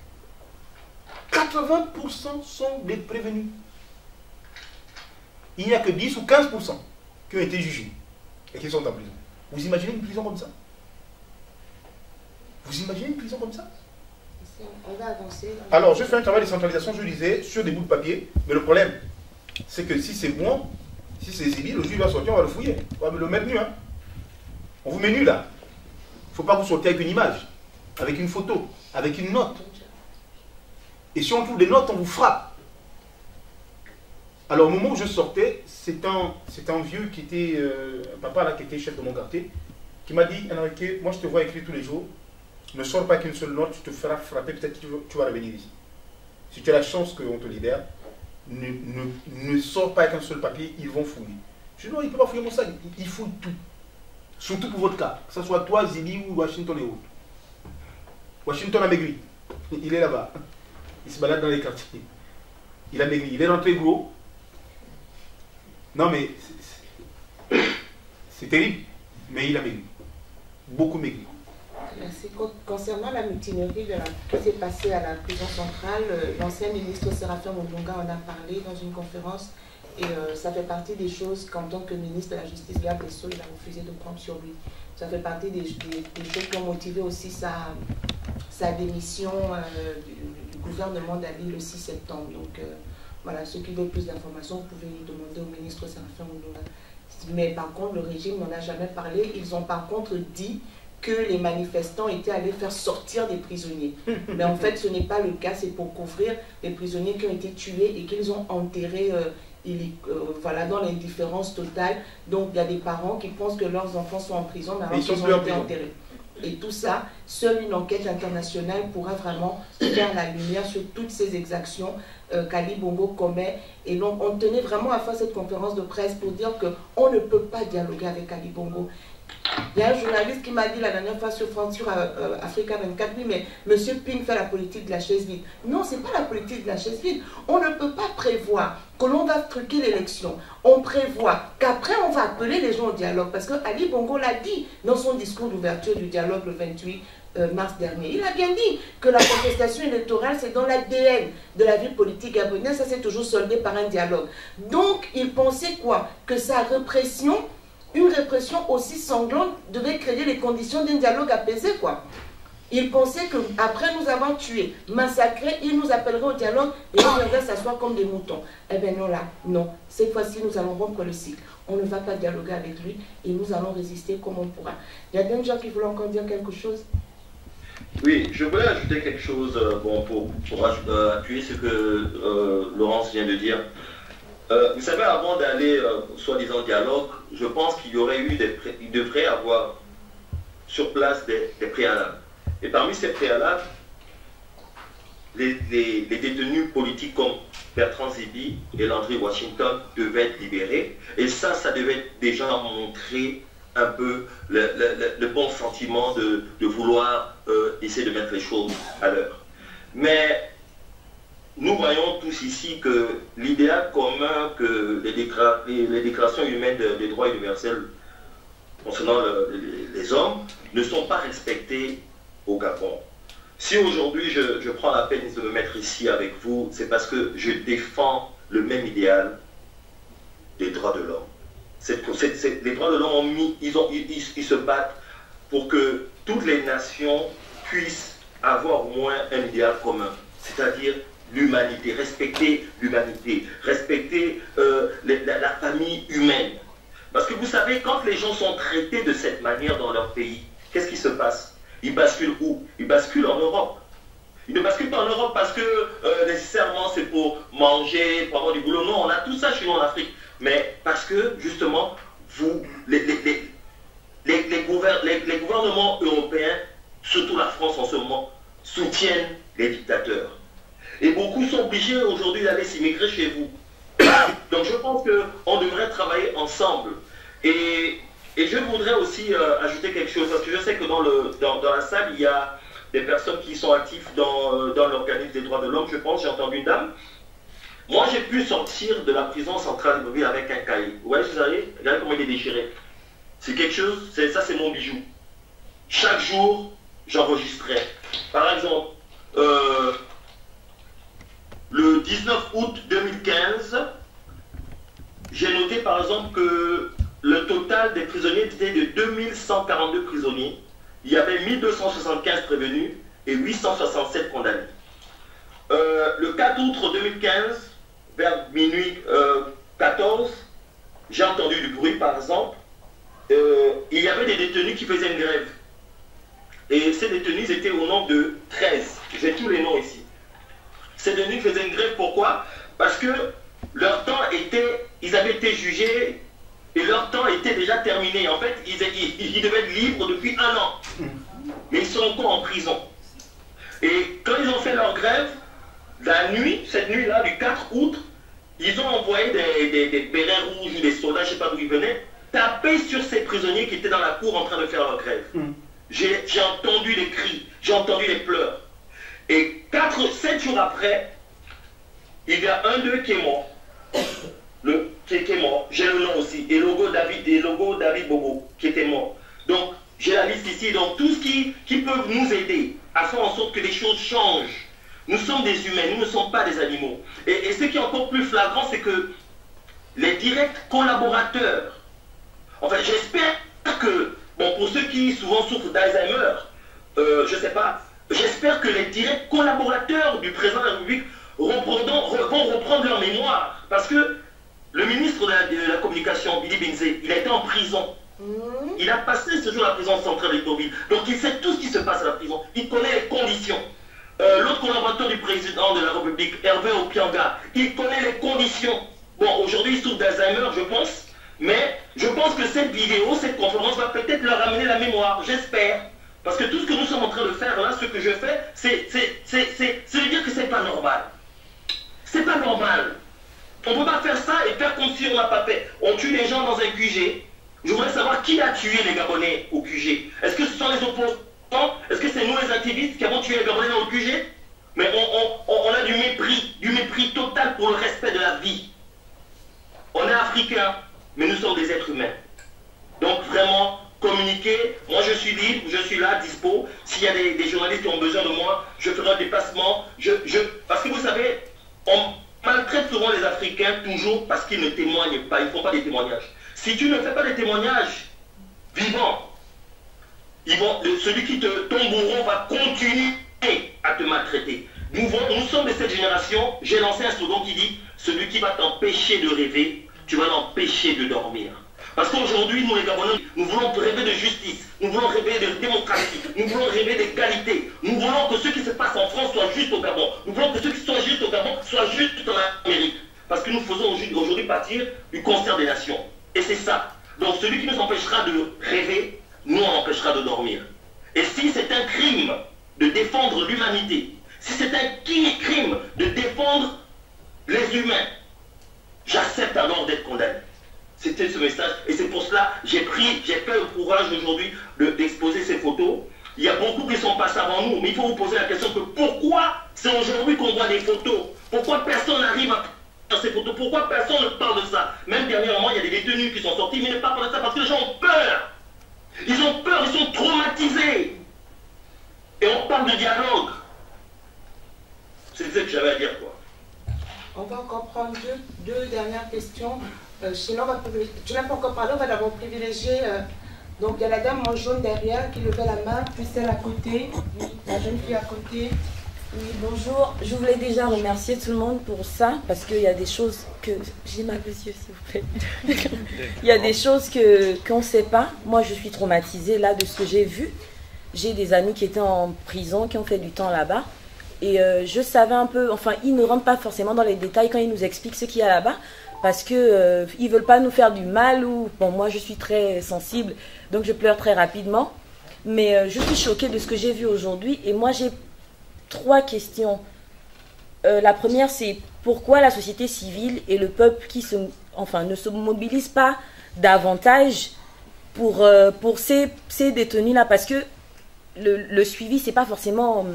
80% sont des prévenus. Il n'y a que 10 ou 15% qui ont été jugés et qui sont en prison. Vous imaginez une prison comme ça? Vous imaginez une prison comme ça? On va avancer. Alors, je fais un travail de centralisation, je disais, sur des bouts de papier. Mais le problème, c'est que si c'est bon, si c'est exhibé, le juge va sortir, on va le fouiller. On va le mettre nu. Hein. On vous met nu là. Il ne faut pas vous sortir avec une image, avec une photo, avec une note. Et si on trouve des notes, on vous frappe. Alors, au moment où je sortais, c'est un vieux qui était, un papa là, qui était chef de mon quartier, qui m'a dit, Enrique, moi je te vois écrire tous les jours. Ne sors pas qu'une seule note, tu te feras frapper, peut-être que tu vas revenir ici. Si tu as la chance qu'on te libère, ne sors pas avec un seul papier, ils vont fouiller. Je dis non, ils ne peuvent pas fouiller mon sac, ils fouillent tout. Surtout pour votre cas, que ce soit toi, Zili ou Washington et autres. Washington a maigri, il est là-bas. Il se balade dans les quartiers. Il a maigri, il est rentré gros. Non mais, c'est terrible, mais il a maigri. Beaucoup maigri. Merci. Concernant la mutinerie qui s'est passée à la prison centrale, l'ancien ministre Séraphin Moulonga en a parlé dans une conférence et ça fait partie des choses qu'en tant que ministre de la Justice, garde des Sceaux, il a refusé de prendre sur lui. Ça fait partie des choses qui ont motivé aussi sa démission du gouvernement d'Ali le 6 septembre. Donc voilà, ceux qui veulent plus d'informations, vous pouvez lui demander au ministre Séraphin Moulonga. Mais par contre, le régime n'en a jamais parlé. Ils ont par contre dit que les manifestants étaient allés faire sortir des prisonniers. Mais en fait, ce n'est pas le cas, c'est pour couvrir les prisonniers qui ont été tués et qu'ils ont enterrés voilà, dans l'indifférence totale. Donc, il y a des parents qui pensent que leurs enfants sont en prison, mais alors qu'ils ont été enterrés. Et tout ça, seule une enquête internationale pourra vraiment faire la lumière sur toutes ces exactions qu'Ali Bongo commet. Et donc, on tenait vraiment à faire cette conférence de presse pour dire qu'on ne peut pas dialoguer avec Ali Bongo. Il y a un journaliste qui m'a dit la dernière fois sur Africa 24, oui, mais M. Ping fait la politique de la chaise vide. Non, ce n'est pas la politique de la chaise vide. On ne peut pas prévoir que l'on va truquer l'élection. On prévoit qu'après, on va appeler les gens au dialogue. Parce que Ali Bongo l'a dit dans son discours d'ouverture du dialogue le 28 mars dernier. Il a bien dit que la contestation électorale, c'est dans l'ADN de la vie politique gabonaise. Ça s'est toujours soldé par un dialogue. Donc, il pensait quoi? Que sa répression, une répression aussi sanglante, devait créer les conditions d'un dialogue apaisé, quoi. Il pensait qu'après nous avoir tués, massacrés, il nous appellerait au dialogue et on viendrait s'asseoir comme des moutons. Eh bien non, là, non. Cette fois-ci, nous allons rompre le cycle. On ne va pas dialoguer avec lui et nous allons résister comme on pourra. Il y a des gens qui voulaient encore dire quelque chose? Oui, je voulais ajouter quelque chose pour appuyer ce que Laurence vient de dire. Vous savez, avant d'aller soi-disant dialogue, je pense qu'il y aurait eu il devrait avoir sur place des préalables. Et parmi ces préalables, les détenus politiques comme Bertrand Zibi et Landry Washington devaient être libérés. Et ça devait déjà montrer un peu le bon sentiment de vouloir essayer de mettre les choses à l'heure. Mais nous voyons tous ici que l'idéal commun que les déclarations humaines des droits universels concernant les hommes ne sont pas respectés au Gabon. Si aujourd'hui je prends la peine de me mettre ici avec vous, c'est parce que je défends le même idéal des droits de l'homme. Les droits de l'homme ils se battent pour que toutes les nations puissent avoir au moins un idéal commun, c'est-à-dire l'humanité, respecter l'humanité, respecter la famille humaine. Parce que vous savez, quand les gens sont traités de cette manière dans leur pays, qu'est-ce qui se passe? Ils basculent où? Ils basculent en Europe. Ils ne basculent pas en Europe parce que nécessairement c'est pour manger, pour avoir du boulot. Non, on a tout ça chez nous en Afrique. Mais parce que justement, les gouvernements européens, surtout la France en ce moment, soutiennent les dictateurs. Et beaucoup sont obligés aujourd'hui d'aller s'immigrer chez vous. Donc je pense qu'on devrait travailler ensemble. Et je voudrais aussi ajouter quelque chose, parce que je sais que dans la salle, il y a des personnes qui sont actives dans l'organisme des droits de l'homme, je pense, j'ai entendu une dame. Moi, j'ai pu sortir de la prison centrale de Mobile avec un cahier. Vous voyez, regardez comment il est déchiré. C'est quelque chose, ça c'est mon bijou. Chaque jour, j'enregistrais. Par exemple, le 19 août 2015, j'ai noté par exemple que le total des prisonniers était de 2142 prisonniers. Il y avait 1275 prévenus et 867 condamnés. Le 4 août 2015, vers minuit 14, j'ai entendu du bruit par exemple. Il y avait des détenus qui faisaient une grève. Et ces détenus étaient au nombre de 13. J'ai tous les noms ici. Ces détenus faisaient une grève, pourquoi? Parce que leur temps était, ils avaient été jugés et leur temps était déjà terminé. En fait, ils devaient être libres depuis 1 an. Mais ils sont encore en prison. Et quand ils ont fait leur grève, la nuit, cette nuit-là, du 4 août, ils ont envoyé des bérets rouges ou des soldats, je ne sais pas d'où ils venaient, taper sur ces prisonniers qui étaient dans la cour en train de faire leur grève. J'ai entendu les cris, j'ai entendu les pleurs. Et 7 jours après, il y a un d'eux qui est mort. Qui est mort. J'ai le nom aussi. Et Logo David Bobo, qui était mort. Donc, j'ai la liste ici. Donc, tout ce qui peut nous aider à faire en sorte que les choses changent. Nous sommes des humains, nous ne sommes pas des animaux. Et ce qui est encore plus flagrant, c'est que les directs collaborateurs, enfin, j'espère que, bon, pour ceux qui souvent souffrent d'Alzheimer, je ne sais pas, j'espère que les directs collaborateurs du président de la République vont reprendre leur mémoire. Parce que le ministre de la Communication, Billy Binzé, il a été en prison. Il a passé ce jour à la prison centrale de Libreville. Donc il sait tout ce qui se passe à la prison. Il connaît les conditions. L'autre collaborateur du président de la République, Hervé Opianga, il connaît les conditions. Bon, aujourd'hui, il souffre d'Alzheimer, je pense. Mais je pense que cette vidéo, cette conférence va peut-être leur ramener la mémoire. J'espère. Parce que tout ce que nous sommes en train de faire là, ce que je fais, c'est de dire que c'est pas normal. C'est pas normal. On ne peut pas faire ça et faire comme si on n'a pas fait. On tue les gens dans un QG. Je voudrais savoir qui a tué. tué les Gabonais au QG? Est-ce que ce sont les opposants? Est-ce que c'est nous les activistes qui avons tué les Gabonais dans le QG? Mais on a du mépris total pour le respect de la vie. On est africains, mais nous sommes des êtres humains. Donc vraiment, communiquer, moi je suis libre, je suis là, dispo. S'il y a des journalistes qui ont besoin de moi, je ferai un déplacement. Parce que vous savez, on maltraite souvent les Africains toujours parce qu'ils ne témoignent pas, ils ne font pas des témoignages. Si tu ne fais pas des témoignages vivants, celui qui ton bourreau va continuer à te maltraiter. Nous sommes de cette génération, j'ai lancé un slogan qui dit « Celui qui va t'empêcher de rêver, tu vas l'empêcher de dormir ». Parce qu'aujourd'hui, nous les Gabonais, nous voulons rêver de justice, nous voulons rêver de démocratie, nous voulons rêver d'égalité, nous voulons que ce qui se passe en France soit juste au Gabon, nous voulons que ce qui soit juste au Gabon soit juste en Amérique. Parce que nous faisons aujourd'hui partir du concert des nations. Et c'est ça. Donc celui qui nous empêchera de rêver, nous on empêchera de dormir. Et si c'est un crime de défendre l'humanité, si c'est un crime de défendre les humains, j'accepte alors d'être condamné. C'était ce message. Et c'est pour cela que j'ai fait le courage aujourd'hui d'exposer ces photos. Il y a beaucoup qui sont passés avant nous, mais il faut vous poser la question que pourquoi c'est aujourd'hui qu'on voit des photos? Pourquoi personne n'arrive à faire ces photos? Pourquoi personne ne parle de ça? Même dernièrement, il y a des détenus qui sont sortis, mais ils ne parlent pas de ça parce que les gens ont peur. Ils ont peur, ils sont traumatisés. Et on parle de dialogue. C'est ce que j'avais à dire, quoi. On va encore prendre deux dernières questions. Sinon, tu n'as pas encore parlé, on va d'abord privilégier. Donc, il y a la dame en jaune derrière qui levait la main, puis celle à côté, la jeune fille à côté. Oui, bonjour. Je voulais déjà remercier tout le monde pour ça, parce qu'il y a des choses que... J'ai mal aux yeux, s'il vous plaît. Il y a des choses qu'on ne sait pas. Moi, je suis traumatisée là de ce que j'ai vu. J'ai des amis qui étaient en prison, qui ont fait du temps là-bas. Et je savais un peu... Enfin, ils ne rentrent pas forcément dans les détails quand ils nous expliquent ce qu'il y a là-bas, parce qu'ils ne veulent pas nous faire du mal. Ou bon, moi, je suis très sensible, donc je pleure très rapidement. Mais je suis choquée de ce que j'ai vu aujourd'hui. Et moi, j'ai 3 questions. La première, c'est pourquoi la société civile et le peuple ne se mobilisent pas davantage pour ces détenus-là, parce que le suivi, c'est pas forcément...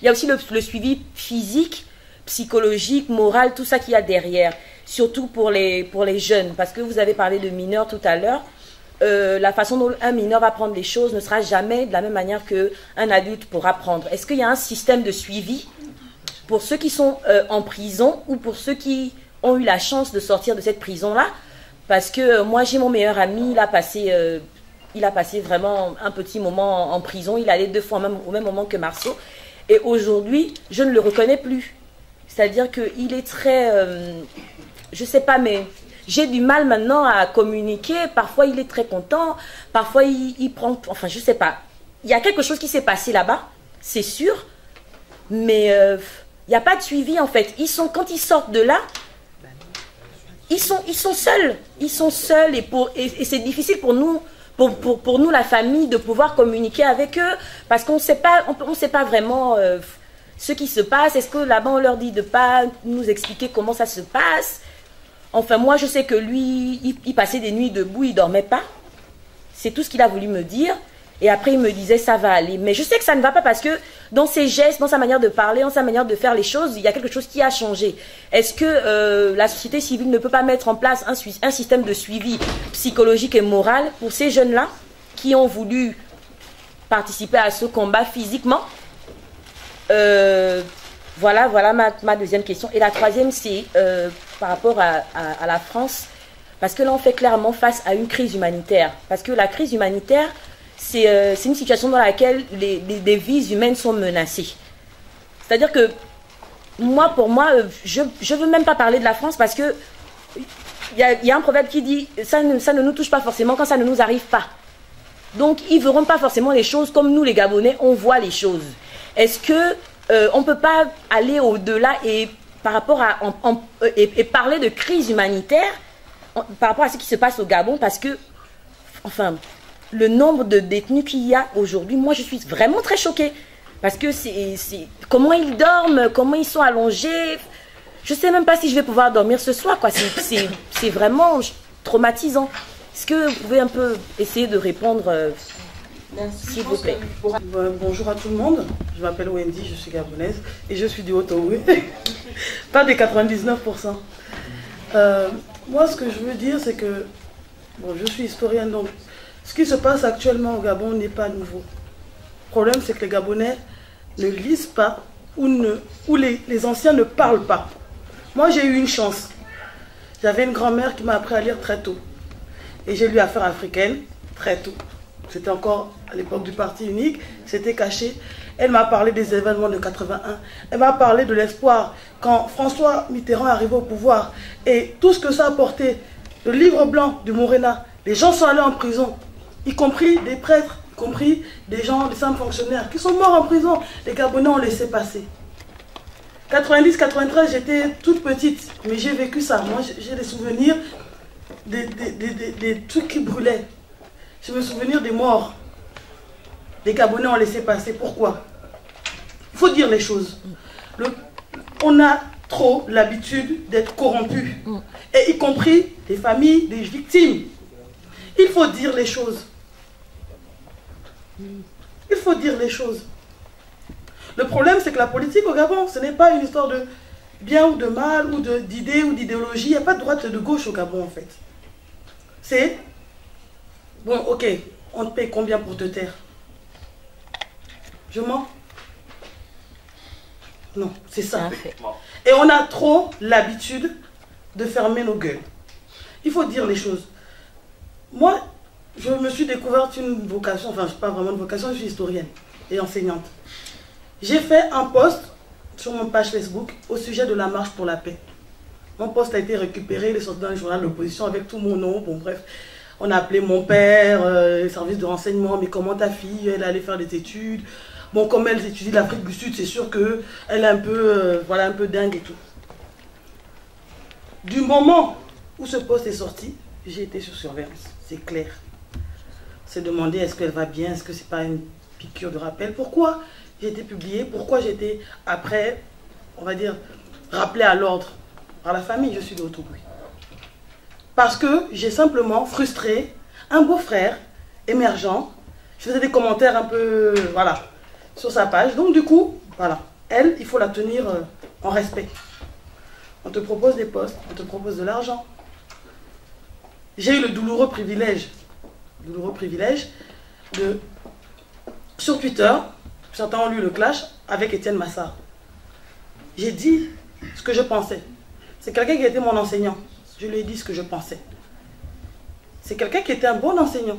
Il y a aussi le suivi physique, psychologique, moral, tout ça qu'il y a derrière, surtout pour les jeunes, parce que vous avez parlé de mineurs tout à l'heure. La façon dont un mineur va prendre les choses ne sera jamais de la même manière qu'un adulte pourra prendre. Est-ce qu'il y a un système de suivi pour ceux qui sont en prison ou pour ceux qui ont eu la chance de sortir de cette prison-là? Parce que moi, j'ai mon meilleur ami, il a passé vraiment un petit moment en prison. Il allait 2 fois au même moment que Marceau. Et aujourd'hui, je ne le reconnais plus. C'est-à-dire qu'il est très... je ne sais pas, mais... J'ai du mal maintenant à communiquer. Parfois, il est très content. Parfois, il prend... Enfin, je ne sais pas. Il y a quelque chose qui s'est passé là-bas, c'est sûr. Mais il n'y a pas de suivi, en fait. Quand ils sortent de là, ils sont seuls. Ils sont seuls. Et c'est difficile pour nous, pour nous, la famille, de pouvoir communiquer avec eux. Parce qu'on ne sait pas vraiment ce qui se passe. Est-ce que là-bas, on leur dit de ne pas nous expliquer comment ça se passe? Enfin, moi, je sais que lui, il passait des nuits debout, il ne dormait pas. C'est tout ce qu'il a voulu me dire. Et après, il me disait, ça va aller. Mais je sais que ça ne va pas parce que dans ses gestes, dans sa manière de parler, dans sa manière de faire les choses, il y a quelque chose qui a changé. Est-ce que la société civile ne peut pas mettre en place un système de suivi psychologique et moral pour ces jeunes-là qui ont voulu participer à ce combat physiquement? Voilà ma deuxième question. Et la troisième, c'est par rapport à la France, parce que là, on fait clairement face à une crise humanitaire. Parce que la crise humanitaire, c'est une situation dans laquelle des vies humaines sont menacées. C'est-à-dire que, pour moi, je ne veux même pas parler de la France, parce que il y a un proverbe qui dit « ça ne nous touche pas forcément quand ça ne nous arrive pas ». Donc, ils ne verront pas forcément les choses comme nous, les Gabonais, on voit les choses. Est-ce que on ne peut pas aller au-delà et par rapport et parler de crise humanitaire par rapport à ce qui se passe au Gabon, parce que, enfin, le nombre de détenus qu'il y a aujourd'hui, moi je suis vraiment très choquée, parce que c'est comment ils dorment, comment ils sont allongés, je ne sais même pas si je vais pouvoir dormir ce soir, quoi. C'est vraiment traumatisant. Est-ce que vous pouvez un peu essayer de répondre, s'il vous plaît? Bonjour à tout le monde, je m'appelle Wendy, je suis gabonaise et je suis du Haut-Ogooué, pas des 99%. Moi, ce que je veux dire, c'est que, bon, je suis historienne, donc ce qui se passe actuellement au Gabon n'est pas nouveau. Le problème, c'est que les Gabonais ne lisent pas ou les anciens ne parlent pas. Moi, j'ai eu une chance. J'avais une grand-mère qui m'a appris à lire très tôt. Et j'ai lu Affaires africaines très tôt. C'était encore à l'époque du Parti unique, c'était caché. Elle m'a parlé des événements de 81. Elle m'a parlé de l'espoir quand François Mitterrand est arrivé au pouvoir. Et tout ce que ça a apporté, le livre blanc du Morena, les gens sont allés en prison, y compris des prêtres, y compris des gens, des simples fonctionnaires, qui sont morts en prison. Les Gabonais ont laissé passer. 90-93, j'étais toute petite, mais j'ai vécu ça. Moi, j'ai des souvenirs des trucs qui brûlaient. Je me souviens des morts. Les Gabonais ont laissé passer. Pourquoi? Il faut dire les choses. On a trop l'habitude d'être corrompus. Et y compris des familles, des victimes. Il faut dire les choses. Il faut dire les choses. Le problème, c'est que la politique au Gabon, ce n'est pas une histoire de bien ou de mal, ou d'idées ou d'idéologie. Il n'y a pas de droite et de gauche au Gabon, en fait. C'est, bon, ok, on te paye combien pour te taire? Je mens? Non, c'est ça. Et on a trop l'habitude de fermer nos gueules. Il faut dire les choses. Moi, je me suis découverte une vocation, enfin, pas vraiment une vocation, je suis historienne et enseignante. J'ai fait un post sur mon page Facebook au sujet de la marche pour la paix. Mon post a été récupéré, il est sorti dans le journal de l'opposition avec tout mon nom. Bon, bref, on a appelé mon père, les services de renseignement, mais comment ta fille, elle allait faire des études. Bon, comme elle étudie l'Afrique du Sud, c'est sûr qu'elle est un peu, voilà, un peu dingue et tout. Du moment où ce post est sorti, j'ai été sur surveillance, c'est clair. C'est demander est-ce qu'elle va bien, est-ce que c'est pas une piqûre de rappel. Pourquoi j'ai été publié, pourquoi j'ai été après, on va dire, rappelé à l'ordre par la famille, je suis de Haut-Ogooué. Parce que j'ai simplement frustré un beau-frère émergent. Je faisais des commentaires un peu, voilà, sur sa page. Donc du coup, voilà, elle, il faut la tenir en respect. On te propose des postes, on te propose de l'argent. J'ai eu le douloureux privilège de, sur Twitter, certains ont lu le clash avec Étienne Massard. J'ai dit ce que je pensais. C'est quelqu'un qui était mon enseignant. Je lui ai dit ce que je pensais. C'est quelqu'un qui était un bon enseignant.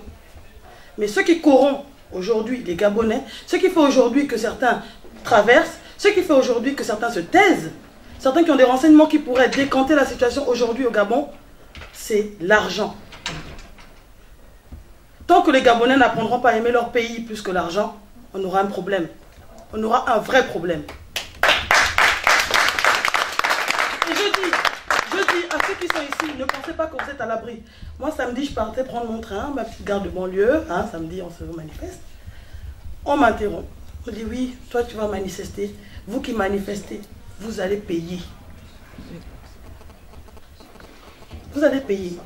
Mais ce qui corrompt aujourd'hui les Gabonais, ce qui fait aujourd'hui que certains traversent, ce qui fait aujourd'hui que certains se taisent, certains qui ont des renseignements qui pourraient décanter la situation aujourd'hui au Gabon, c'est l'argent. Tant que les Gabonais n'apprendront pas à aimer leur pays plus que l'argent, on aura un problème. On aura un vrai problème. Et je dis à ceux qui sont ici, ne pensez pas que vous êtes à l'abri. Moi, samedi, je partais prendre mon train, ma petite gare de banlieue. Hein, samedi, on se manifeste. On m'interrompt. On dit, oui, toi, tu vas manifester. Vous qui manifestez, vous allez payer. Vous allez payer.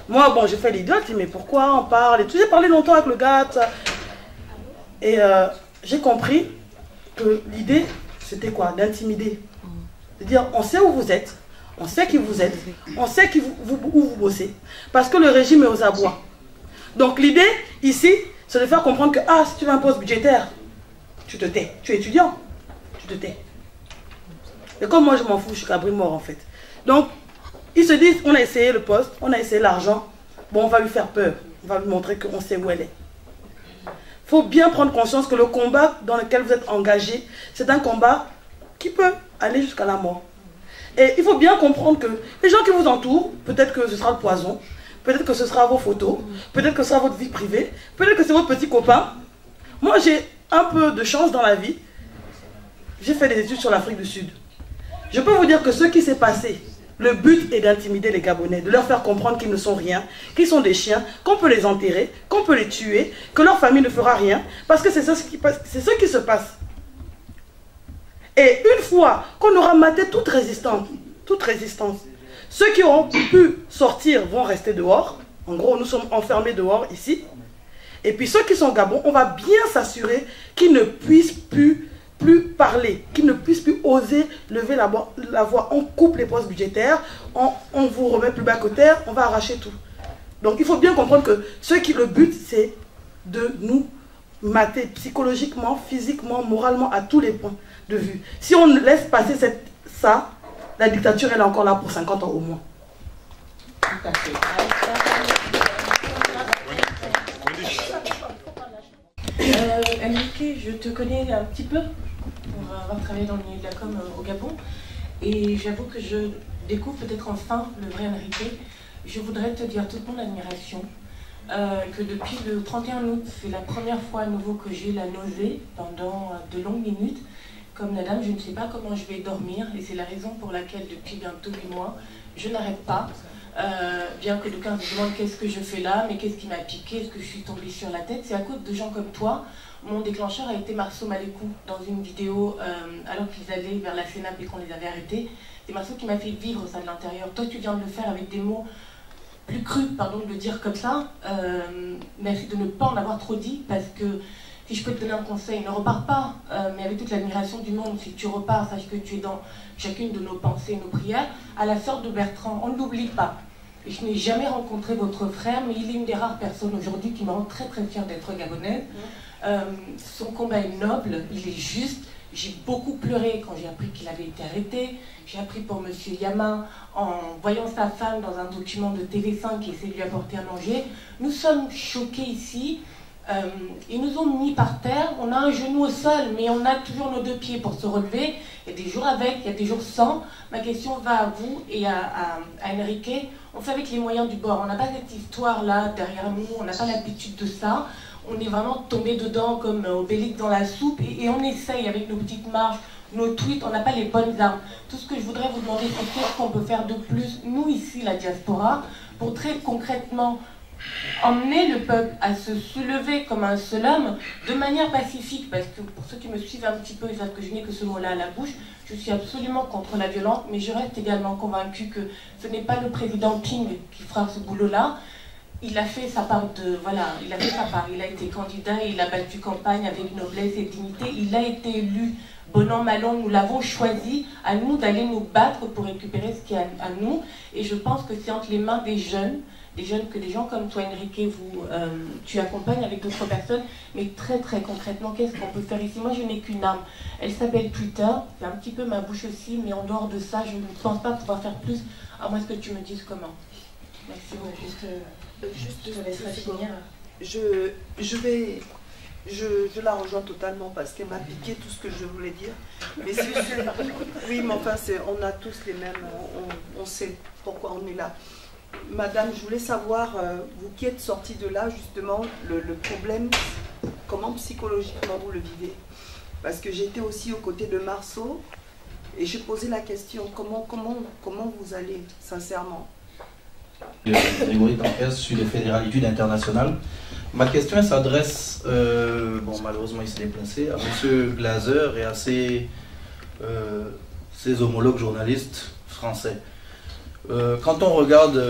Moi, bon, j'ai fait l'idiote, mais pourquoi on parle et tout. J'ai parlé longtemps avec le gars, et j'ai compris que l'idée, c'était quoi? D'intimider. C'est-à-dire, on sait où vous êtes, on sait qui vous êtes, on sait où vous bossez, parce que le régime est aux abois. Donc l'idée, ici, c'est de faire comprendre que, ah, si tu veux un poste budgétaire, tu te tais. Tu es étudiant, tu te tais. Et comme moi, je m'en fous, je suis cabri mort, en fait. Donc, ils se disent, on a essayé le poste, on a essayé l'argent, bon, on va lui faire peur, on va lui montrer qu'on sait où elle est. Il faut bien prendre conscience que le combat dans lequel vous êtes engagé, c'est un combat qui peut aller jusqu'à la mort. Et il faut bien comprendre que les gens qui vous entourent, peut-être que ce sera le poison, peut-être que ce sera vos photos, peut-être que ce sera votre vie privée, peut-être que c'est votre petit copain. Moi, j'ai un peu de chance dans la vie. J'ai fait des études sur l'Afrique du Sud. Je peux vous dire que ce qui s'est passé, le but est d'intimider les Gabonais, de leur faire comprendre qu'ils ne sont rien, qu'ils sont des chiens, qu'on peut les enterrer, qu'on peut les tuer, que leur famille ne fera rien, parce que c'est ce qui se passe. Et une fois qu'on aura maté toute résistance, ceux qui ont pu sortir vont rester dehors. En gros, nous sommes enfermés dehors ici. Et puis ceux qui sont au Gabon, on va bien s'assurer qu'ils ne puissent plus parler, qu'ils ne puissent plus oser lever la voix. On coupe les postes budgétaires, on vous remet plus bas que terre, on va arracher tout. Donc il faut bien comprendre que le but, c'est de nous mater psychologiquement, physiquement, moralement, à tous les points de vue. Si on laisse passer ça, la dictature, elle est encore là pour 50 ans au moins. Tout à fait. Enrique, je te connais un petit peu pour avoir travaillé dans le milieu de la com au Gabon. Et j'avoue que je découvre peut-être enfin le vrai Enrique. Je voudrais te dire toute mon admiration. Que depuis le 31 août, c'est la première fois à nouveau que j'ai la nausée pendant de longues minutes. Comme la dame, je ne sais pas comment je vais dormir et c'est la raison pour laquelle depuis bientôt 8 mois, je n'arrête pas. Bien que d'aucuns se demandent qu'est-ce que je fais là, mais qu'est-ce qui m'a piqué, est-ce que je suis tombée sur la tête. C'est à cause de gens comme toi. Mon déclencheur a été Marceau Malécou dans une vidéo alors qu'ils allaient vers la Sénap et qu'on les avait arrêtés. C'est Marceau qui m'a fait vivre ça de l'intérieur. Toi, tu viens de le faire avec des mots plus crus, pardon de le dire comme ça. Merci de ne pas en avoir trop dit, parce que si je peux te donner un conseil, ne repars pas, mais avec toute l'admiration du monde. Si tu repars, sache que tu es dans chacune de nos pensées, nos prières. À la sœur de Bertrand, on ne l'oublie pas. Et je n'ai jamais rencontré votre frère, mais il est une des rares personnes aujourd'hui qui me rend très très fière d'être gabonaise. Son combat est noble, il est juste. J'ai beaucoup pleuré quand j'ai appris qu'il avait été arrêté. J'ai appris pour M. Yama en voyant sa femme dans un document de TV5 qui essaie de lui apporter un danger. Nous sommes choqués ici. Ils nous ont mis par terre. On a un genou au sol, mais on a toujours nos deux pieds pour se relever. Il y a des jours avec, il y a des jours sans. Ma question va à vous et à Enrique. On fait avec les moyens du bord. On n'a pas cette histoire-là derrière nous. On n'a pas l'habitude de ça. On est vraiment tombé dedans comme Obélix dans la soupe et on essaye avec nos petites marches, nos tweets, on n'a pas les bonnes armes. Tout ce que je voudrais vous demander, c'est qu'est-ce qu'on peut faire de plus, nous ici, la diaspora, pour très concrètement emmener le peuple à se soulever comme un seul homme de manière pacifique, parce que pour ceux qui me suivent un petit peu, ils savent que je n'ai que ce mot-là à la bouche. Je suis absolument contre la violence, mais je reste également convaincue que ce n'est pas le président King qui fera ce boulot-là. Il a fait sa part il a fait sa part. Il a été candidat et il a battu campagne avec noblesse et dignité. Il a été élu. Bon an, mal an, nous l'avons choisi. À nous d'aller nous battre pour récupérer ce qui est à nous. Et je pense que c'est entre les mains des jeunes que des gens comme toi, Enrique, tu accompagnes avec d'autres personnes. Mais très très concrètement, qu'est-ce qu'on peut faire ici? Moi, je n'ai qu'une arme. Elle s'appelle Twitter. C'est un petit peu ma bouche aussi, mais en dehors de ça, je ne pense pas pouvoir faire plus. À moins que tu me dises comment. Merci beaucoup. Je te laisserai finir. Je la rejoins totalement parce qu'elle m'a piqué tout ce que je voulais dire. Mais c'est sûr. Oui, mais enfin, on a tous les mêmes. On sait pourquoi on est là. Madame, je voulais savoir, vous qui êtes sortie de là, justement, le problème, comment psychologiquement vous le vivez? Parce que j'étais aussi aux côtés de Marceau et j'ai posé la question, comment vous allez, sincèrement? Grégory Campès, je suis le Fédéral Études Internationales. Ma question s'adresse, malheureusement il s'est déplacé, à M. Glaser et à ses homologues journalistes français. Quand on regarde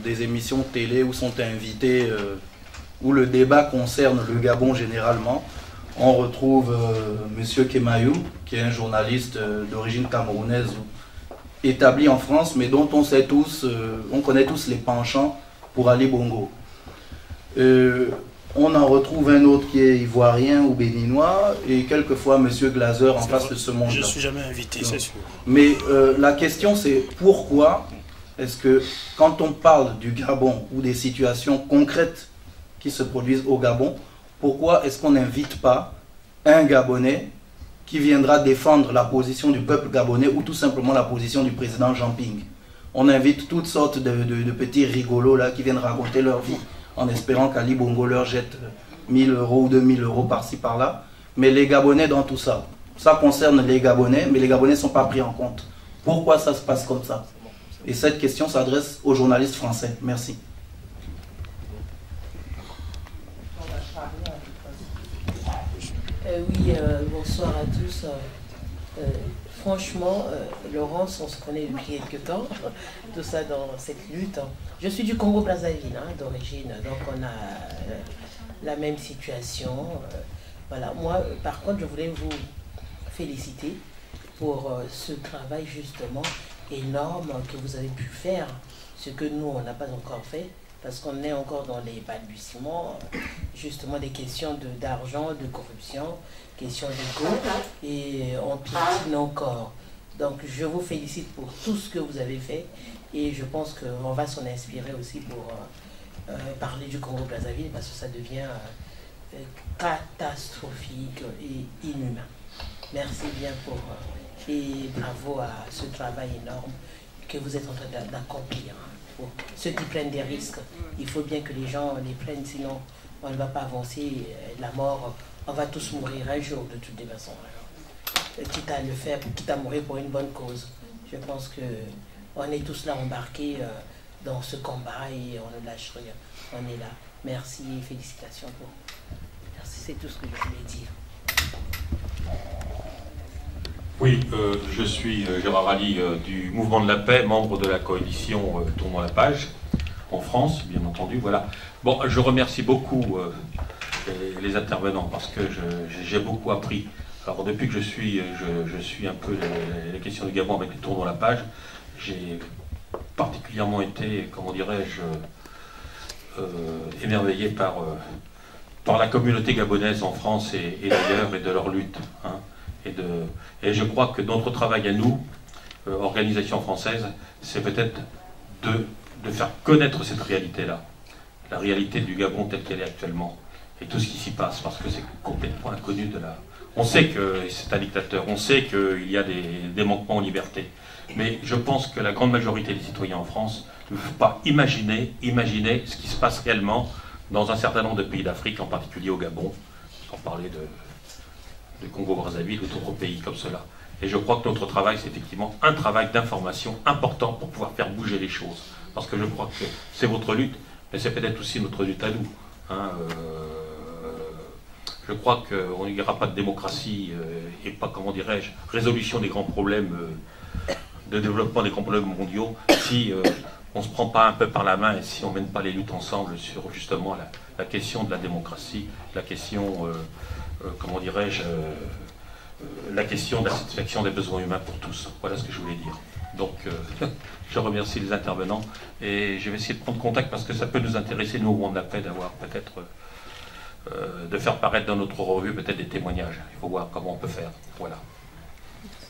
des émissions télé où sont invités, où le débat concerne le Gabon généralement, on retrouve M. Kemayou, qui est un journaliste d'origine camerounaise, établi en France, mais dont on sait tous, on connaît tous les penchants pour Ali Bongo. On en retrouve un autre qui est ivoirien ou béninois, et quelquefois M. Glaser en face de ce monde-là. Je ne suis jamais invité, c'est sûr. Mais la question c'est pourquoi est-ce que quand on parle du Gabon ou des situations concrètes qui se produisent au Gabon, pourquoi est-ce qu'on n'invite pas un Gabonais qui viendra défendre la position du peuple gabonais ou tout simplement la position du président Jean Ping? On invite toutes sortes de petits rigolos là qui viennent raconter leur vie en espérant qu'Ali Bongo leur jette 1000 € ou 2000 € par-ci par-là. Mais les Gabonais dans tout ça, ça concerne les Gabonais, mais les Gabonais ne sont pas pris en compte. Pourquoi ça se passe comme ça? Et cette question s'adresse aux journalistes français. Merci. Oui, bonsoir à tous. Franchement, Laurence, on se connaît depuis quelques temps, tout ça dans cette lutte. Je suis du Congo-Brazzaville d'origine, donc on a la même situation. Voilà. Moi, par contre, je voulais vous féliciter pour ce travail justement énorme que vous avez pu faire, ce que nous, on n'a pas encore fait, parce qu'on est encore dans les balbutiements, justement des questions d'argent, de corruption, questions d'égo, et on piétine encore. Donc je vous félicite pour tout ce que vous avez fait, et je pense qu'on va s'en inspirer aussi pour parler du Congo-Brazzaville, parce que ça devient catastrophique et inhumain. Merci bien pour... et bravo à ce travail énorme que vous êtes en train d'accomplir. Pour ceux qui prennent des risques, il faut bien que les gens les prennent, sinon on ne va pas avancer. La mort, on va tous mourir un jour de toutes les façons. Quitte à le faire, quitte à mourir pour une bonne cause. Je pense qu'on est tous là embarqués dans ce combat et on ne lâche rien. On est là. Merci et félicitations pour... Merci, c'est tout ce que je voulais dire. Oui, je suis Gérard Ali du Mouvement de la Paix, membre de la coalition Tournons la page, en France, bien entendu. Voilà. Bon, je remercie beaucoup les intervenants parce que j'ai beaucoup appris. Alors depuis que je suis un peu les questions du Gabon avec les Tournons la page, j'ai particulièrement été, comment dirais-je, émerveillé par la communauté gabonaise en France et d'ailleurs, et de leur lutte. Hein. Et je crois que notre travail à nous, organisation française, c'est peut-être de faire connaître cette réalité-là, la réalité du Gabon telle qu'elle est actuellement, et tout ce qui s'y passe, parce que c'est complètement inconnu de la... On sait que c'est un dictateur, on sait qu'il y a des manquements aux libertés, mais je pense que la grande majorité des citoyens en France ne peuvent pas imaginer ce qui se passe réellement dans un certain nombre de pays d'Afrique, en particulier au Gabon, sans parler de Congo-Brazzaville ou d'autres pays comme cela. Et je crois que notre travail, c'est effectivement un travail d'information important pour pouvoir faire bouger les choses. Parce que je crois que c'est votre lutte, mais c'est peut-être aussi notre lutte à nous. Hein, je crois qu'il n'y aura pas de démocratie et pas, comment dirais-je, résolution des grands problèmes, de développement des grands problèmes mondiaux, si on ne se prend pas un peu par la main et si on ne mène pas les luttes ensemble sur justement la question de la démocratie, la question... comment dirais-je, la question de la satisfaction des besoins humains pour tous. Voilà ce que je voulais dire. Donc, je remercie les intervenants et je vais essayer de prendre contact parce que ça peut nous intéresser, nous, au Mouvement de la Paix, d'avoir peut-être, de faire paraître dans notre revue peut-être des témoignages. Il faut voir comment on peut faire. Voilà.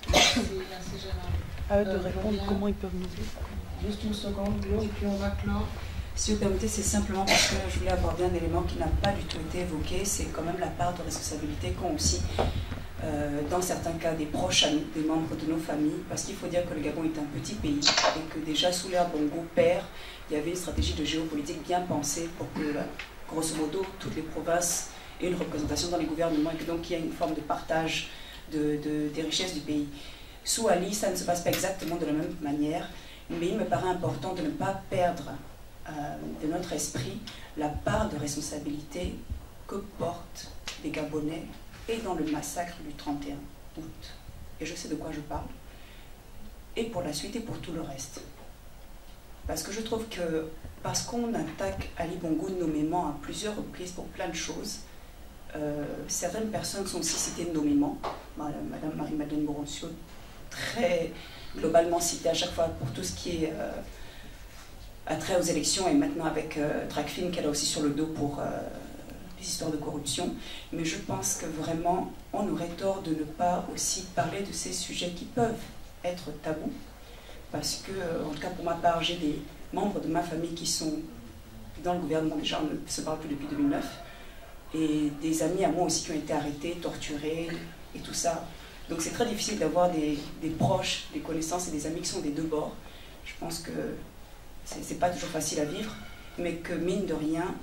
Merci Gérard. À eux de répondre, comment ils peuvent nous dire. Juste une seconde, et puis on va clore. Si vous permettez, c'est simplement parce que je voulais aborder un élément qui n'a pas du tout été évoqué, c'est quand même la part de responsabilité qu'ont aussi, dans certains cas, des proches amis, des membres de nos familles, parce qu'il faut dire que le Gabon est un petit pays et que déjà sous l'ère Bongo père, il y avait une stratégie de géopolitique bien pensée pour que, grosso modo, toutes les provinces aient une représentation dans les gouvernements et que donc il y a une forme de partage des richesses du pays. Sous Ali, ça ne se passe pas exactement de la même manière, mais il me paraît important de ne pas perdre de notre esprit la part de responsabilité que portent les Gabonais et dans le massacre du 31 août. Et je sais de quoi je parle. Et pour la suite et pour tout le reste. Parce que je trouve que parce qu'on attaque Ali Bongo nommément à plusieurs reprises pour plein de choses, certaines personnes sont aussi citées nommément. Madame Marie-Madeleine Boroncio, très globalement citée à chaque fois pour tout ce qui est attrait aux élections et maintenant avec Tracfin qu'elle a aussi sur le dos pour les histoires de corruption. Mais je pense que vraiment on aurait tort de ne pas aussi parler de ces sujets qui peuvent être tabous. Parce que, en tout cas pour ma part, j'ai des membres de ma famille qui sont dans le gouvernement, déjà on ne se parle plus depuis 2009, et des amis à moi aussi qui ont été arrêtés, torturés et tout ça. Donc c'est très difficile d'avoir des proches, des connaissances et des amis qui sont des deux bords. Je pense que c'est pas toujours facile à vivre, mais que mine de rien,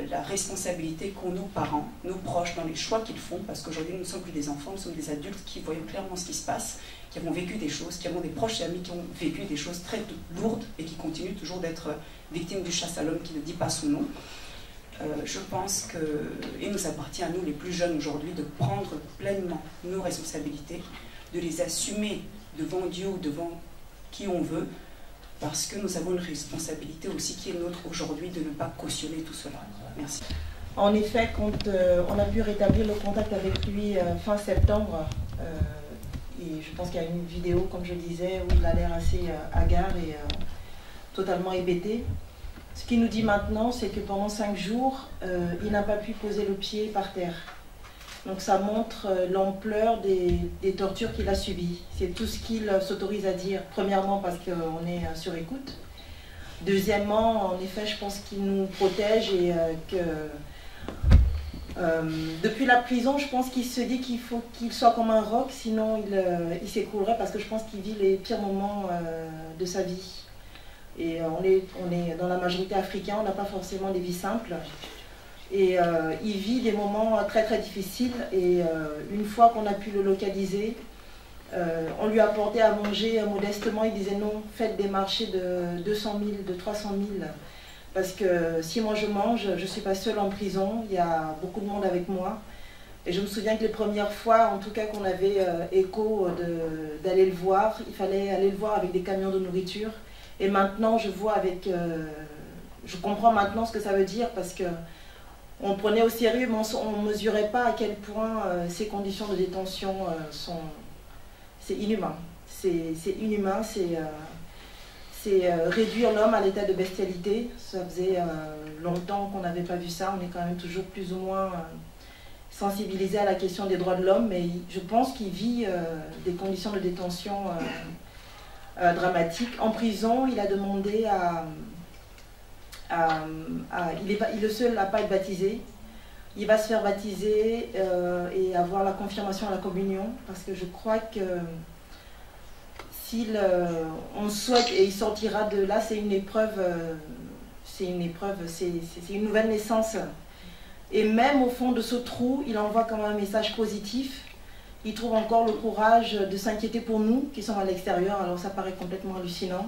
la responsabilité qu'ont nos parents, nos proches dans les choix qu'ils font, parce qu'aujourd'hui nous ne sommes plus des enfants, nous sommes des adultes qui voyons clairement ce qui se passe, qui avons vécu des choses, qui avons des proches et amis qui ont vécu des choses très lourdes et qui continuent toujours d'être victimes du chasse à l'homme qui ne dit pas son nom. Je pense qu'il nous appartient à nous les plus jeunes aujourd'hui de prendre pleinement nos responsabilités, de les assumer devant Dieu ou devant qui on veut, parce que nous avons une responsabilité aussi qui est nôtre aujourd'hui de ne pas cautionner tout cela. Merci. En effet, quand on a pu rétablir le contact avec lui fin septembre, et je pense qu'il y a une vidéo, comme je disais, où il a l'air assez hagard et totalement hébété. Ce qu'il nous dit maintenant, c'est que pendant 5 jours, il n'a pas pu poser le pied par terre. Donc ça montre l'ampleur des tortures qu'il a subies. C'est tout ce qu'il s'autorise à dire. Premièrement, parce qu'on est sur écoute. Deuxièmement, en effet, je pense qu'il nous protège et que depuis la prison, je pense qu'il se dit qu'il faut qu'il soit comme un roc, sinon il s'écroulerait, parce que je pense qu'il vit les pires moments de sa vie. Et on est dans la majorité africaine, on n'a pas forcément des vies simples. Et il vit des moments très très difficiles. Et une fois qu'on a pu le localiser, on lui a apporté à manger modestement. Il disait non, faites des marchés de 200 000, de 300 000. Parce que si moi je mange, je ne suis pas seule en prison, il y a beaucoup de monde avec moi. Et je me souviens que les premières fois, en tout cas qu'on avait écho d'aller le voir, il fallait aller le voir avec des camions de nourriture. Et maintenant, je vois avec... je comprends maintenant ce que ça veut dire, parce que on prenait au sérieux, mais on ne mesurait pas à quel point ces conditions de détention sont... C'est inhumain. C'est inhumain, c'est réduire l'homme à l'état de bestialité. Ça faisait longtemps qu'on n'avait pas vu ça. On est quand même toujours plus ou moins sensibilisé à la question des droits de l'homme, mais je pense qu'il vit des conditions de détention dramatiques. En prison, il a demandé il est le seul à ne pas être baptisé. Il va se faire baptiser et avoir la confirmation à la communion, parce que je crois que si on souhaite et il sortira de là, c'est une épreuve, c'est une nouvelle naissance. Et même au fond de ce trou, il envoie quand même un message positif. Il trouve encore le courage de s'inquiéter pour nous qui sommes à l'extérieur, alors ça paraît complètement hallucinant.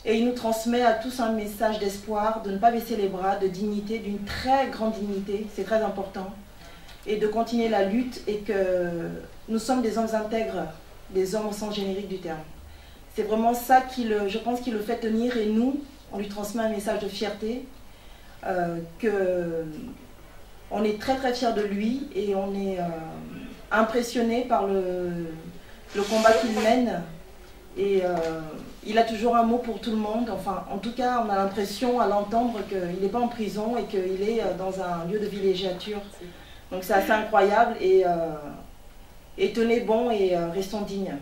Et il nous transmet à tous un message d'espoir, de ne pas baisser les bras, de dignité, d'une très grande dignité, c'est très important. Et de continuer la lutte, et que nous sommes des hommes intègres, des hommes au sens générique du terme. C'est vraiment ça je pense, qui le fait tenir, et nous, on lui transmet un message de fierté, on est très très fiers de lui, et on est impressionné par le combat qu'il mène. Et il a toujours un mot pour tout le monde. Enfin, en tout cas, on a l'impression à l'entendre qu'il n'est pas en prison et qu'il est dans un lieu de villégiature. Donc c'est assez incroyable, et tenez bon et restons dignes.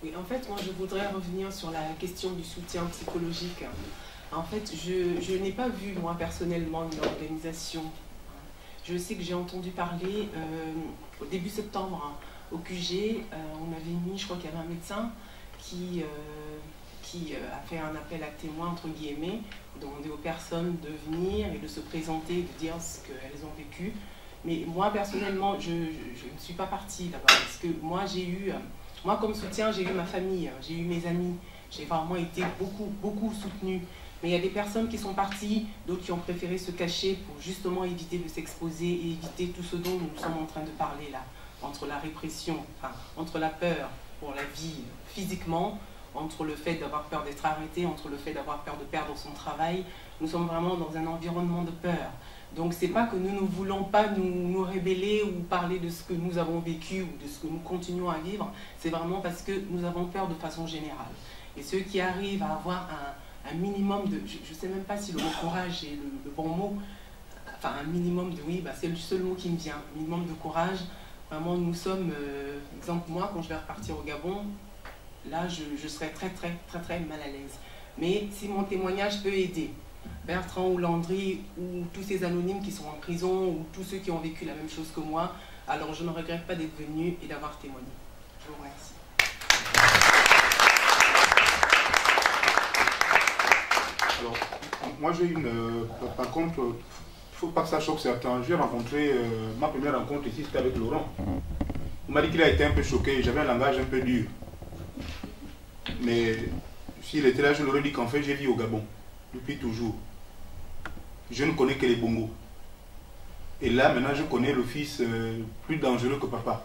Oui, en fait, moi je voudrais revenir sur la question du soutien psychologique. En fait, je n'ai pas vu, moi, personnellement, une organisation. Je sais que j'ai entendu parler au début septembre, au QG, on avait mis, je crois qu'il y avait un médecin qui a fait un appel à témoins, entre guillemets, pour demander aux personnes de venir et de se présenter, de dire ce qu'elles ont vécu. Mais moi, personnellement, je ne suis pas partie là-bas, parce que moi, moi, comme soutien, j'ai eu ma famille, j'ai eu mes amis, j'ai vraiment été beaucoup soutenue. Mais il y a des personnes qui sont parties, d'autres qui ont préféré se cacher pour justement éviter de s'exposer et éviter tout ce dont nous sommes en train de parler là. Entre la répression, entre la peur pour la vie physiquement, entre le fait d'avoir peur d'être arrêté, entre le fait d'avoir peur de perdre son travail. Nous sommes vraiment dans un environnement de peur. Donc c'est pas que nous ne voulons pas nous rébeller ou parler de ce que nous avons vécu ou de ce que nous continuons à vivre. C'est vraiment parce que nous avons peur de façon générale. Et ceux qui arrivent à avoir un minimum de, je ne sais même pas si le mot courage est le bon mot, enfin un minimum de, oui, c'est le seul mot qui me vient, un minimum de courage. Vraiment, nous sommes, exemple moi, quand je vais repartir au Gabon, là je serai très mal à l'aise. Mais si mon témoignage peut aider Bertrand ou Landry ou tous ces anonymes qui sont en prison ou tous ceux qui ont vécu la même chose que moi, alors je ne regrette pas d'être venu et d'avoir témoigné. Je vous remercie. Alors, moi j'ai par contre, il ne faut pas que ça choque certains. J'ai rencontré, ma première rencontre ici, c'était avec Laurent. Il m'a dit qu'il a été un peu choqué, j'avais un langage un peu dur. Mais s'il était là, je lui aurais dit qu'en fait j'ai vécu au Gabon. depuis toujours. Je ne connais que les bongos. Et là, maintenant, je connais le fils plus dangereux que papa.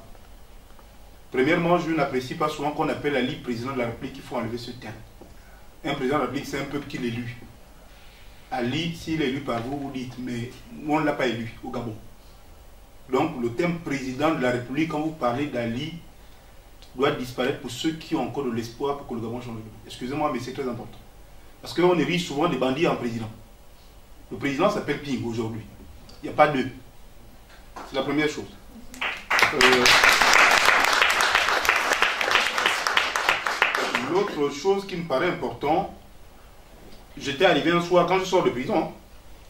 Premièrement, je n'apprécie pas souvent qu'on appelle Ali président de la République. Il faut enlever ce terme. Un président de la République, c'est un peuple qui l'élu. Ali, s'il est élu par vous, vous dites, mais on ne l'a pas élu au Gabon. Donc, le terme président de la République, quand vous parlez d'Ali, doit disparaître pour ceux qui ont encore de l'espoir pour que le Gabon change de vie. Excusez-moi, mais c'est très important. Parce qu'on érige souvent des bandits en président. Le président s'appelle Ping aujourd'hui. Il n'y a pas d'eux. C'est la première chose. L'autre chose qui me paraît important, j'étais arrivé un soir, quand je sors de prison, hein,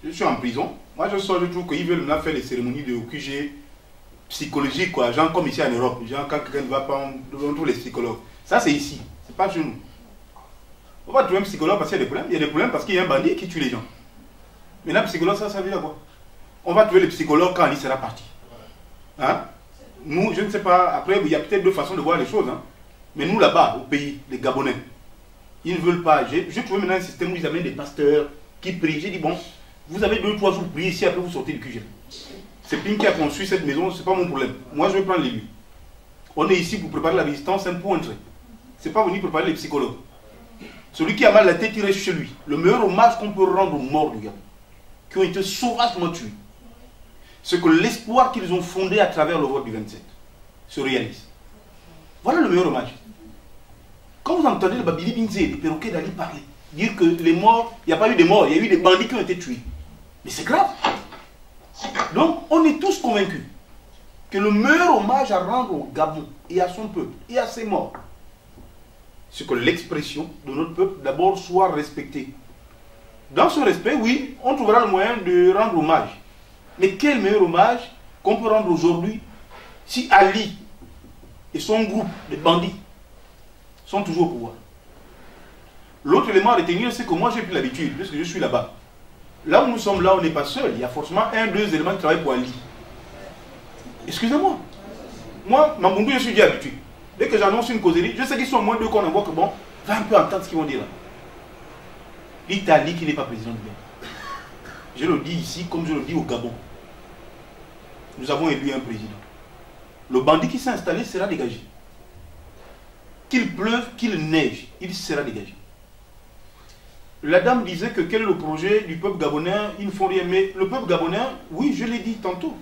je suis en prison, moi je sors, je trouve qu'ils veulent maintenant faire les cérémonies de QG psychologiques, quoi, genre comme ici en Europe, genre quand quelqu'un ne va pas, on trouve les psychologues. Ça c'est ici, c'est pas chez nous. On va trouver un psychologue parce qu'il y a des problèmes, il y a des problèmes parce qu'il y a un bandit qui tue les gens. Mais là, psychologue, ça veut dire quoi? On va trouver le psychologue quand Ali sera parti. Hein? Nous, je ne sais pas, après il y a peut-être deux façons de voir les choses, hein. Mais nous là-bas, au pays, les Gabonais, ils ne veulent pas. J'ai trouvé maintenant un système où ils amènent des pasteurs qui prient. J'ai dit, bon, vous avez 2 ou 3 jours pour prier ici, après vous sortez du QG. C'est Ping qui a construit cette maison, c'est pas mon problème. Moi, je vais prendre les lieux. On est ici pour préparer la résistance, c'est un point entrer. C'est pas venir préparer les psychologues. Celui qui a mal à la tête, il reste chez lui. Le meilleur hommage qu'on peut rendre aux morts du Gabon, qui ont été sauvagement tués, c'est que l'espoir qu'ils ont fondé à travers le vote du 27 se réalise. Voilà le meilleur hommage. Quand vous entendez le Babili Binzé, le perroquet d'Ali parler, dire que les morts, il n'y a pas eu de morts, il y a eu des bandits qui ont été tués. Mais c'est grave. Donc, on est tous convaincus que le meilleur hommage à rendre au Gabon et à son peuple et à ses morts, c'est que l'expression de notre peuple d'abord soit respectée. Dans ce respect, oui, on trouvera le moyen de rendre hommage. Mais quel meilleur hommage qu'on peut rendre aujourd'hui si Ali et son groupe de bandits sont toujours au pouvoir? L'autre élément à retenir, c'est que moi j'ai pris l'habitude, puisque je suis là-bas. Là où nous sommes là, on n'est pas seul. Il y a forcément 1, 2 éléments qui travaillent pour Ali. Excusez-moi. Moi, Mamboundou, je suis déjà habitué. Dès que j'annonce une causerie, je sais qu'ils sont moins 2 qu'on envoie que bon, va un peu entendre ce qu'ils vont dire là. L'Italie qui n'est pas président du Gabon. Je le dis ici comme je le dis au Gabon. Nous avons élu un président. Le bandit qui s'est installé sera dégagé. Qu'il pleuve, qu'il neige, il sera dégagé. La dame disait que quel est le projet du peuple gabonais, ils ne font rien. Mais le peuple gabonais, oui, je l'ai dit tantôt.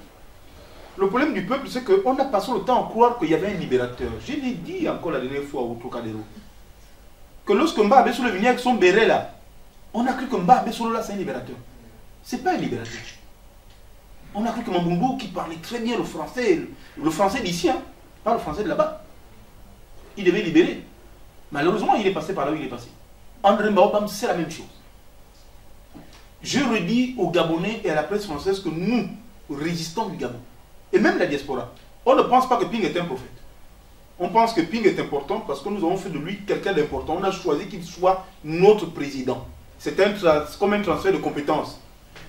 Le problème du peuple, c'est qu'on a passé le temps à croire qu'il y avait un libérateur. Je l'ai dit encore la dernière fois au Trocadéro. Que lorsque Mba Abesolo venait avec son béret là, on a cru que Mba Abesolo là c'est un libérateur. C'est pas un libérateur. On a cru que Mambungu qui parlait très bien le français d'ici, hein, pas le français de là-bas, il devait libérer. Malheureusement, il est passé par là où il est passé. André Mbaopam, c'est la même chose. Je redis aux Gabonais et à la presse française que nous, résistants du Gabon, et même la diaspora, on ne pense pas que Ping est un prophète. On pense que Ping est important parce que nous avons fait de lui quelqu'un d'important. On a choisi qu'il soit notre président. C'est comme un transfert de compétences.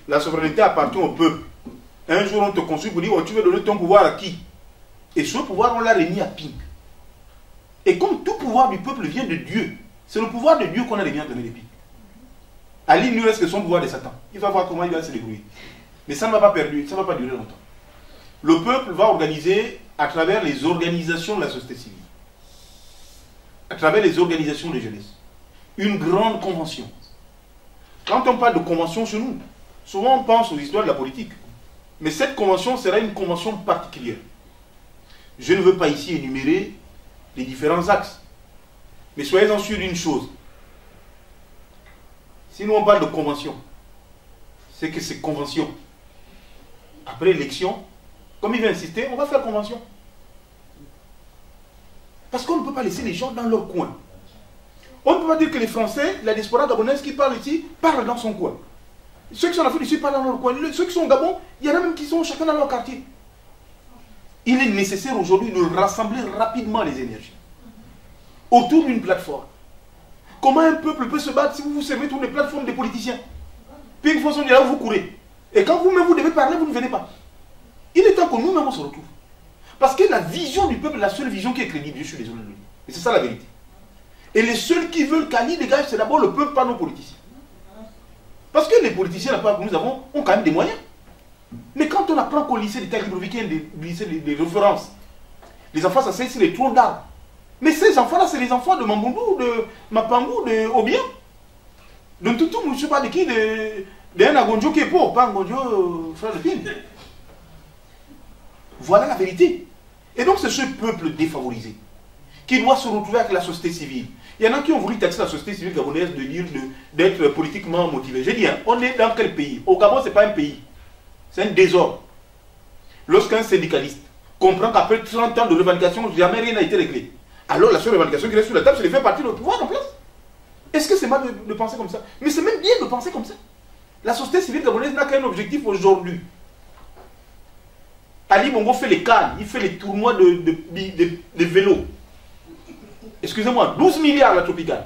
La souveraineté appartient au peuple. Un jour, on te construit pour dire, oh, tu veux donner ton pouvoir à qui? Et ce pouvoir, on l'a remis à Ping. Et comme tout pouvoir du peuple vient de Dieu, c'est le pouvoir de Dieu qu'on a bien donné les Ping. Ali, il ne reste que son pouvoir de Satan. Il va voir comment il va se débrouiller. Mais ça ne va pas perdurer, ça ne va pas durer longtemps. Le peuple va organiser à travers les organisations de la société civile, à travers les organisations de jeunesse, une grande convention. Quand on parle de convention chez nous, souvent on pense aux histoires de la politique. Mais cette convention sera une convention particulière. Je ne veux pas ici énumérer les différents axes. Mais soyez-en sûrs d'une chose. Si nous on parle de convention, c'est que ces conventions, après l'élection, comme il va insister, on va faire convention. Parce qu'on ne peut pas laisser les gens dans leur coin. On ne peut pas dire que les Français, la diaspora gabonaise qui parle ici, parlent dans son coin. Ceux qui sont en Afrique du Sud parlent dans leur coin. Ceux qui sont au Gabon, il y en a même qui sont chacun dans leur quartier. Il est nécessaire aujourd'hui de rassembler rapidement les énergies autour d'une plateforme. Comment un peuple peut se battre si vous vous servez autour des plateformes des politiciens? Puis une fois son là, vous courez. Et quand vous-même vous devez parler, vous ne venez pas. Il est temps que nous-mêmes on se retrouve. Parce que la vision du peuple, la seule vision qui est crédible, je suis désolé de le dire. Et c'est ça la vérité. Et les seuls qui veulent qu'Ali dégage, c'est d'abord le peuple, pas nos politiciens. Parce que les politiciens, la plupart que nous avons, ont quand même des moyens. Mais quand on apprend qu'au lycée d'État républicain, des lycées de référence, les enfants s'asseyent sur les troncs d'arbres. Mais ces enfants-là, c'est les enfants de Mambundu, de Mapangou, de Obien, de Ntoutou, je ne sais pas de qui, d'un Agonjo qui est pauvre, pas Agonjo frère de Pine. Voilà la vérité. Et donc c'est ce peuple défavorisé qui doit se retrouver avec la société civile. Il y en a qui ont voulu taxer la société civile gabonaise de dire d'être politiquement motivée. Je dis, hein, on est dans quel pays? Au Gabon, ce n'est pas un pays. C'est un désordre. Lorsqu'un syndicaliste comprend qu'après 30 ans de revendication, jamais rien n'a été réglé, alors la seule revendication qui reste sur la table, c'est de faire partie de notre pouvoir en place. Est-ce que c'est mal de penser comme ça? Mais c'est même bien de penser comme ça. La société civile gabonaise n'a qu'un objectif aujourd'hui. Ali Bongo fait les cannes, il fait les tournois de vélo. Excusez-moi, 12 milliards la tropicale.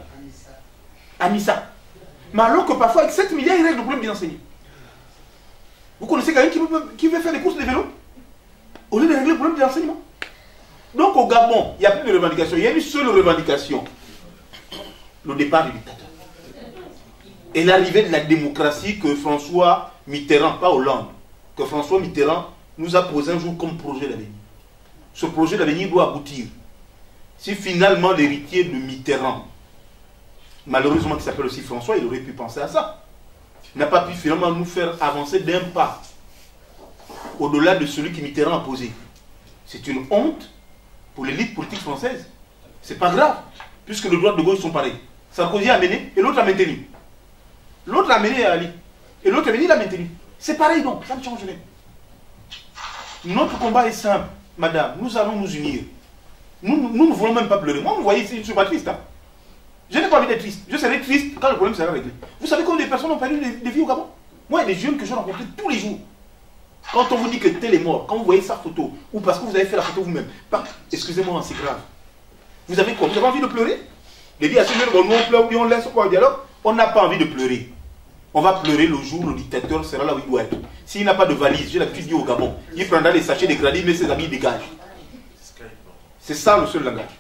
Amissa. Mais alors que parfois, avec 7 milliards, il règle le problème des enseignants. Vous connaissez quelqu'un qui veut faire des courses de vélo au lieu de régler le problème des enseignements? Donc au Gabon, il n'y a plus de revendication. Il y a une seule revendication. Le départ du dictateur. Et l'arrivée de la démocratie que François Mitterrand, pas Hollande, que François Mitterrand nous a posé un jour comme projet d'avenir. Ce projet d'avenir doit aboutir. Si finalement l'héritier de Mitterrand, malheureusement qui s'appelle aussi François, il aurait pu penser à ça, n'a pas pu finalement nous faire avancer d'un pas au-delà de celui que Mitterrand a posé. C'est une honte pour l'élite politique française. C'est pas grave, puisque le droit de gauche sont pareils. Sarkozy a mené et l'autre a maintenu. L'autre a mené à Ali. Et l'autre a mené, il a maintenu. C'est pareil donc, ça ne change rien. Notre combat est simple, madame. Nous allons nous unir. Nous ne voulons même pas pleurer. Moi, vous voyez ici, je ne suis pas triste. Hein? Je n'ai pas envie d'être triste. Je serai triste quand le problème sera réglé. Vous savez combien de personnes ont perdu des vies au Gabon? Moi, il y a des jeunes que je rencontre tous les jours. Quand on vous dit que tel est mort, quand vous voyez sa photo, ou parce que vous avez fait la photo vous-même, excusez-moi, c'est grave. Vous avez quoi? Vous avez envie de pleurer? Les vies à ce moment, nous on pleure, on laisse quoi au dialogue? On n'a pas envie de pleurer. On va pleurer le jour où le dictateur sera là où il doit être. S'il n'a pas de valise, j'ai l'habitude de dire au Gabon, il prendra les sachets de crédit, mais ses amis dégagent. C'est ça le seul langage.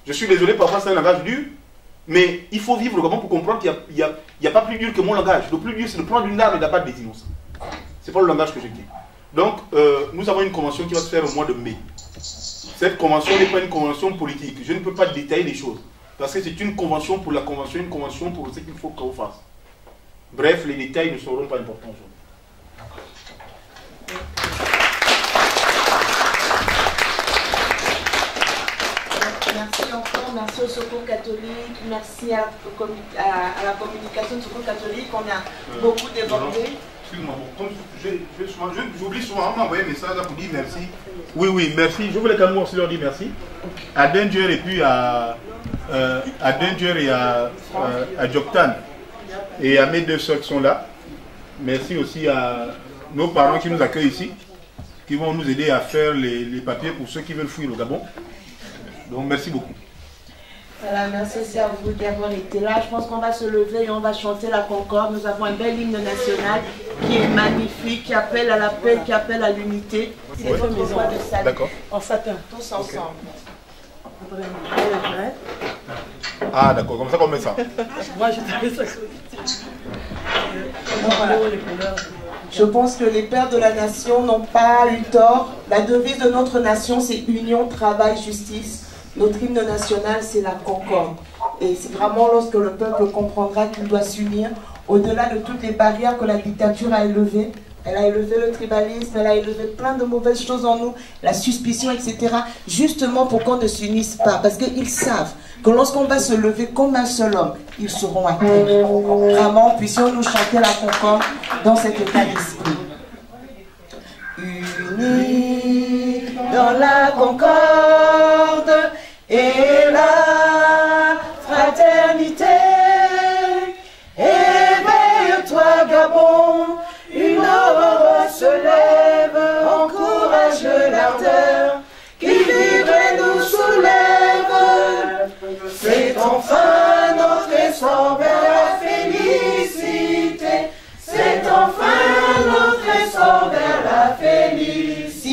Je suis désolé, parfois c'est un langage dur, mais il faut vivre le Gabon pour comprendre qu'il n'y a pas plus dur que mon langage. Le plus dur, c'est de prendre une arme et d'abattre des innocents. C'est pas le langage que je dis. Donc, nous avons une convention qui va se faire au mois de mai. Cette convention n'est pas une convention politique. Je ne peux pas détailler les choses. Parce que c'est une convention pour la convention, une convention pour ce qu'il faut qu'on fasse. Bref, les détails ne seront pas importants aujourd'hui. Merci encore, merci au Secours catholique, merci à la communication du Secours catholique, on a beaucoup débordé. Excuse-moi, j'oublie souvent, on m'a envoyé un message pour dire merci. Oui, merci. Je voulais quand même aussi leur dire merci. À Danger et puis à Danger et à Joktan. Et à mes deux soeurs qui sont là. Merci aussi à nos parents qui nous accueillent ici, qui vont nous aider à faire les papiers pour ceux qui veulent fuir le Gabon. Donc merci beaucoup. Voilà, merci aussi à vous d'avoir été là. Je pense qu'on va se lever et on va chanter la Concorde. Nous avons un bel hymne national qui est magnifique, qui appelle à la paix, qui appelle à l'unité. C'est votre voix de salut. D'accord. En satin, tous ensemble. Ah d'accord, comme ça qu'on met ça. Moi je t'avais ça. Je pense que les pères de la nation n'ont pas eu tort. La devise de notre nation, c'est union, travail, justice. Notre hymne national, c'est la concorde. Et c'est vraiment lorsque le peuple comprendra qu'il doit s'unir, au-delà de toutes les barrières que la dictature a élevées. Elle a élevé le tribalisme, elle a élevé plein de mauvaises choses en nous, la suspicion, etc. Justement pour qu'on ne s'unisse pas. Parce qu'ils savent que lorsqu'on va se lever comme un seul homme, ils seront à terre. Vraiment, puissions-nous chanter la concorde dans cet état d'esprit. Unis dans la concorde et la fraternité. Éveille-toi, Gabon, une aurore se lève, encourage l'ardeur qui vibre et nous soulève. C'est enfin notre essor vers la félicité. C'est enfin notre essor vers la félicité.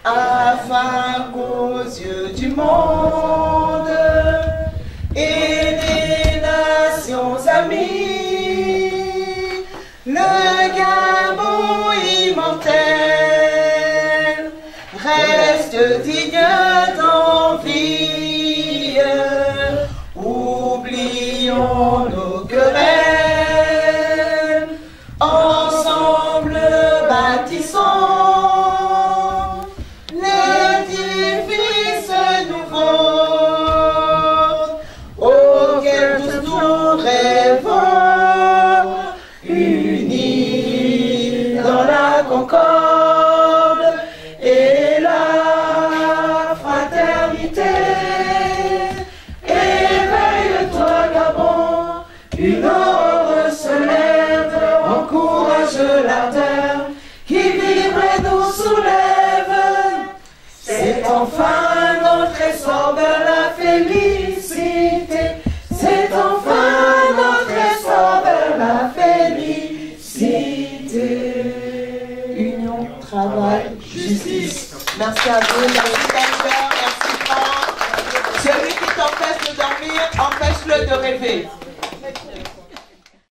Afin qu'aux yeux du monde et des nations amies, quotidien d'envie. Oublions nos querelles, ensemble bâtissons l'édifice nouveau auquel tous nous rêvons, unis dans la concorde et la fraternité. Éveille-toi, Gabon, une aube se lève, encourage la terre qui vibre et nous soulève. C'est enfin notre essor vers la félicité. C'est enfin notre essor vers la félicité. Union, travail, justice. Merci à vous, merci Daniel, merci Franck. Celui qui t'empêche de dormir, empêche-le de rêver.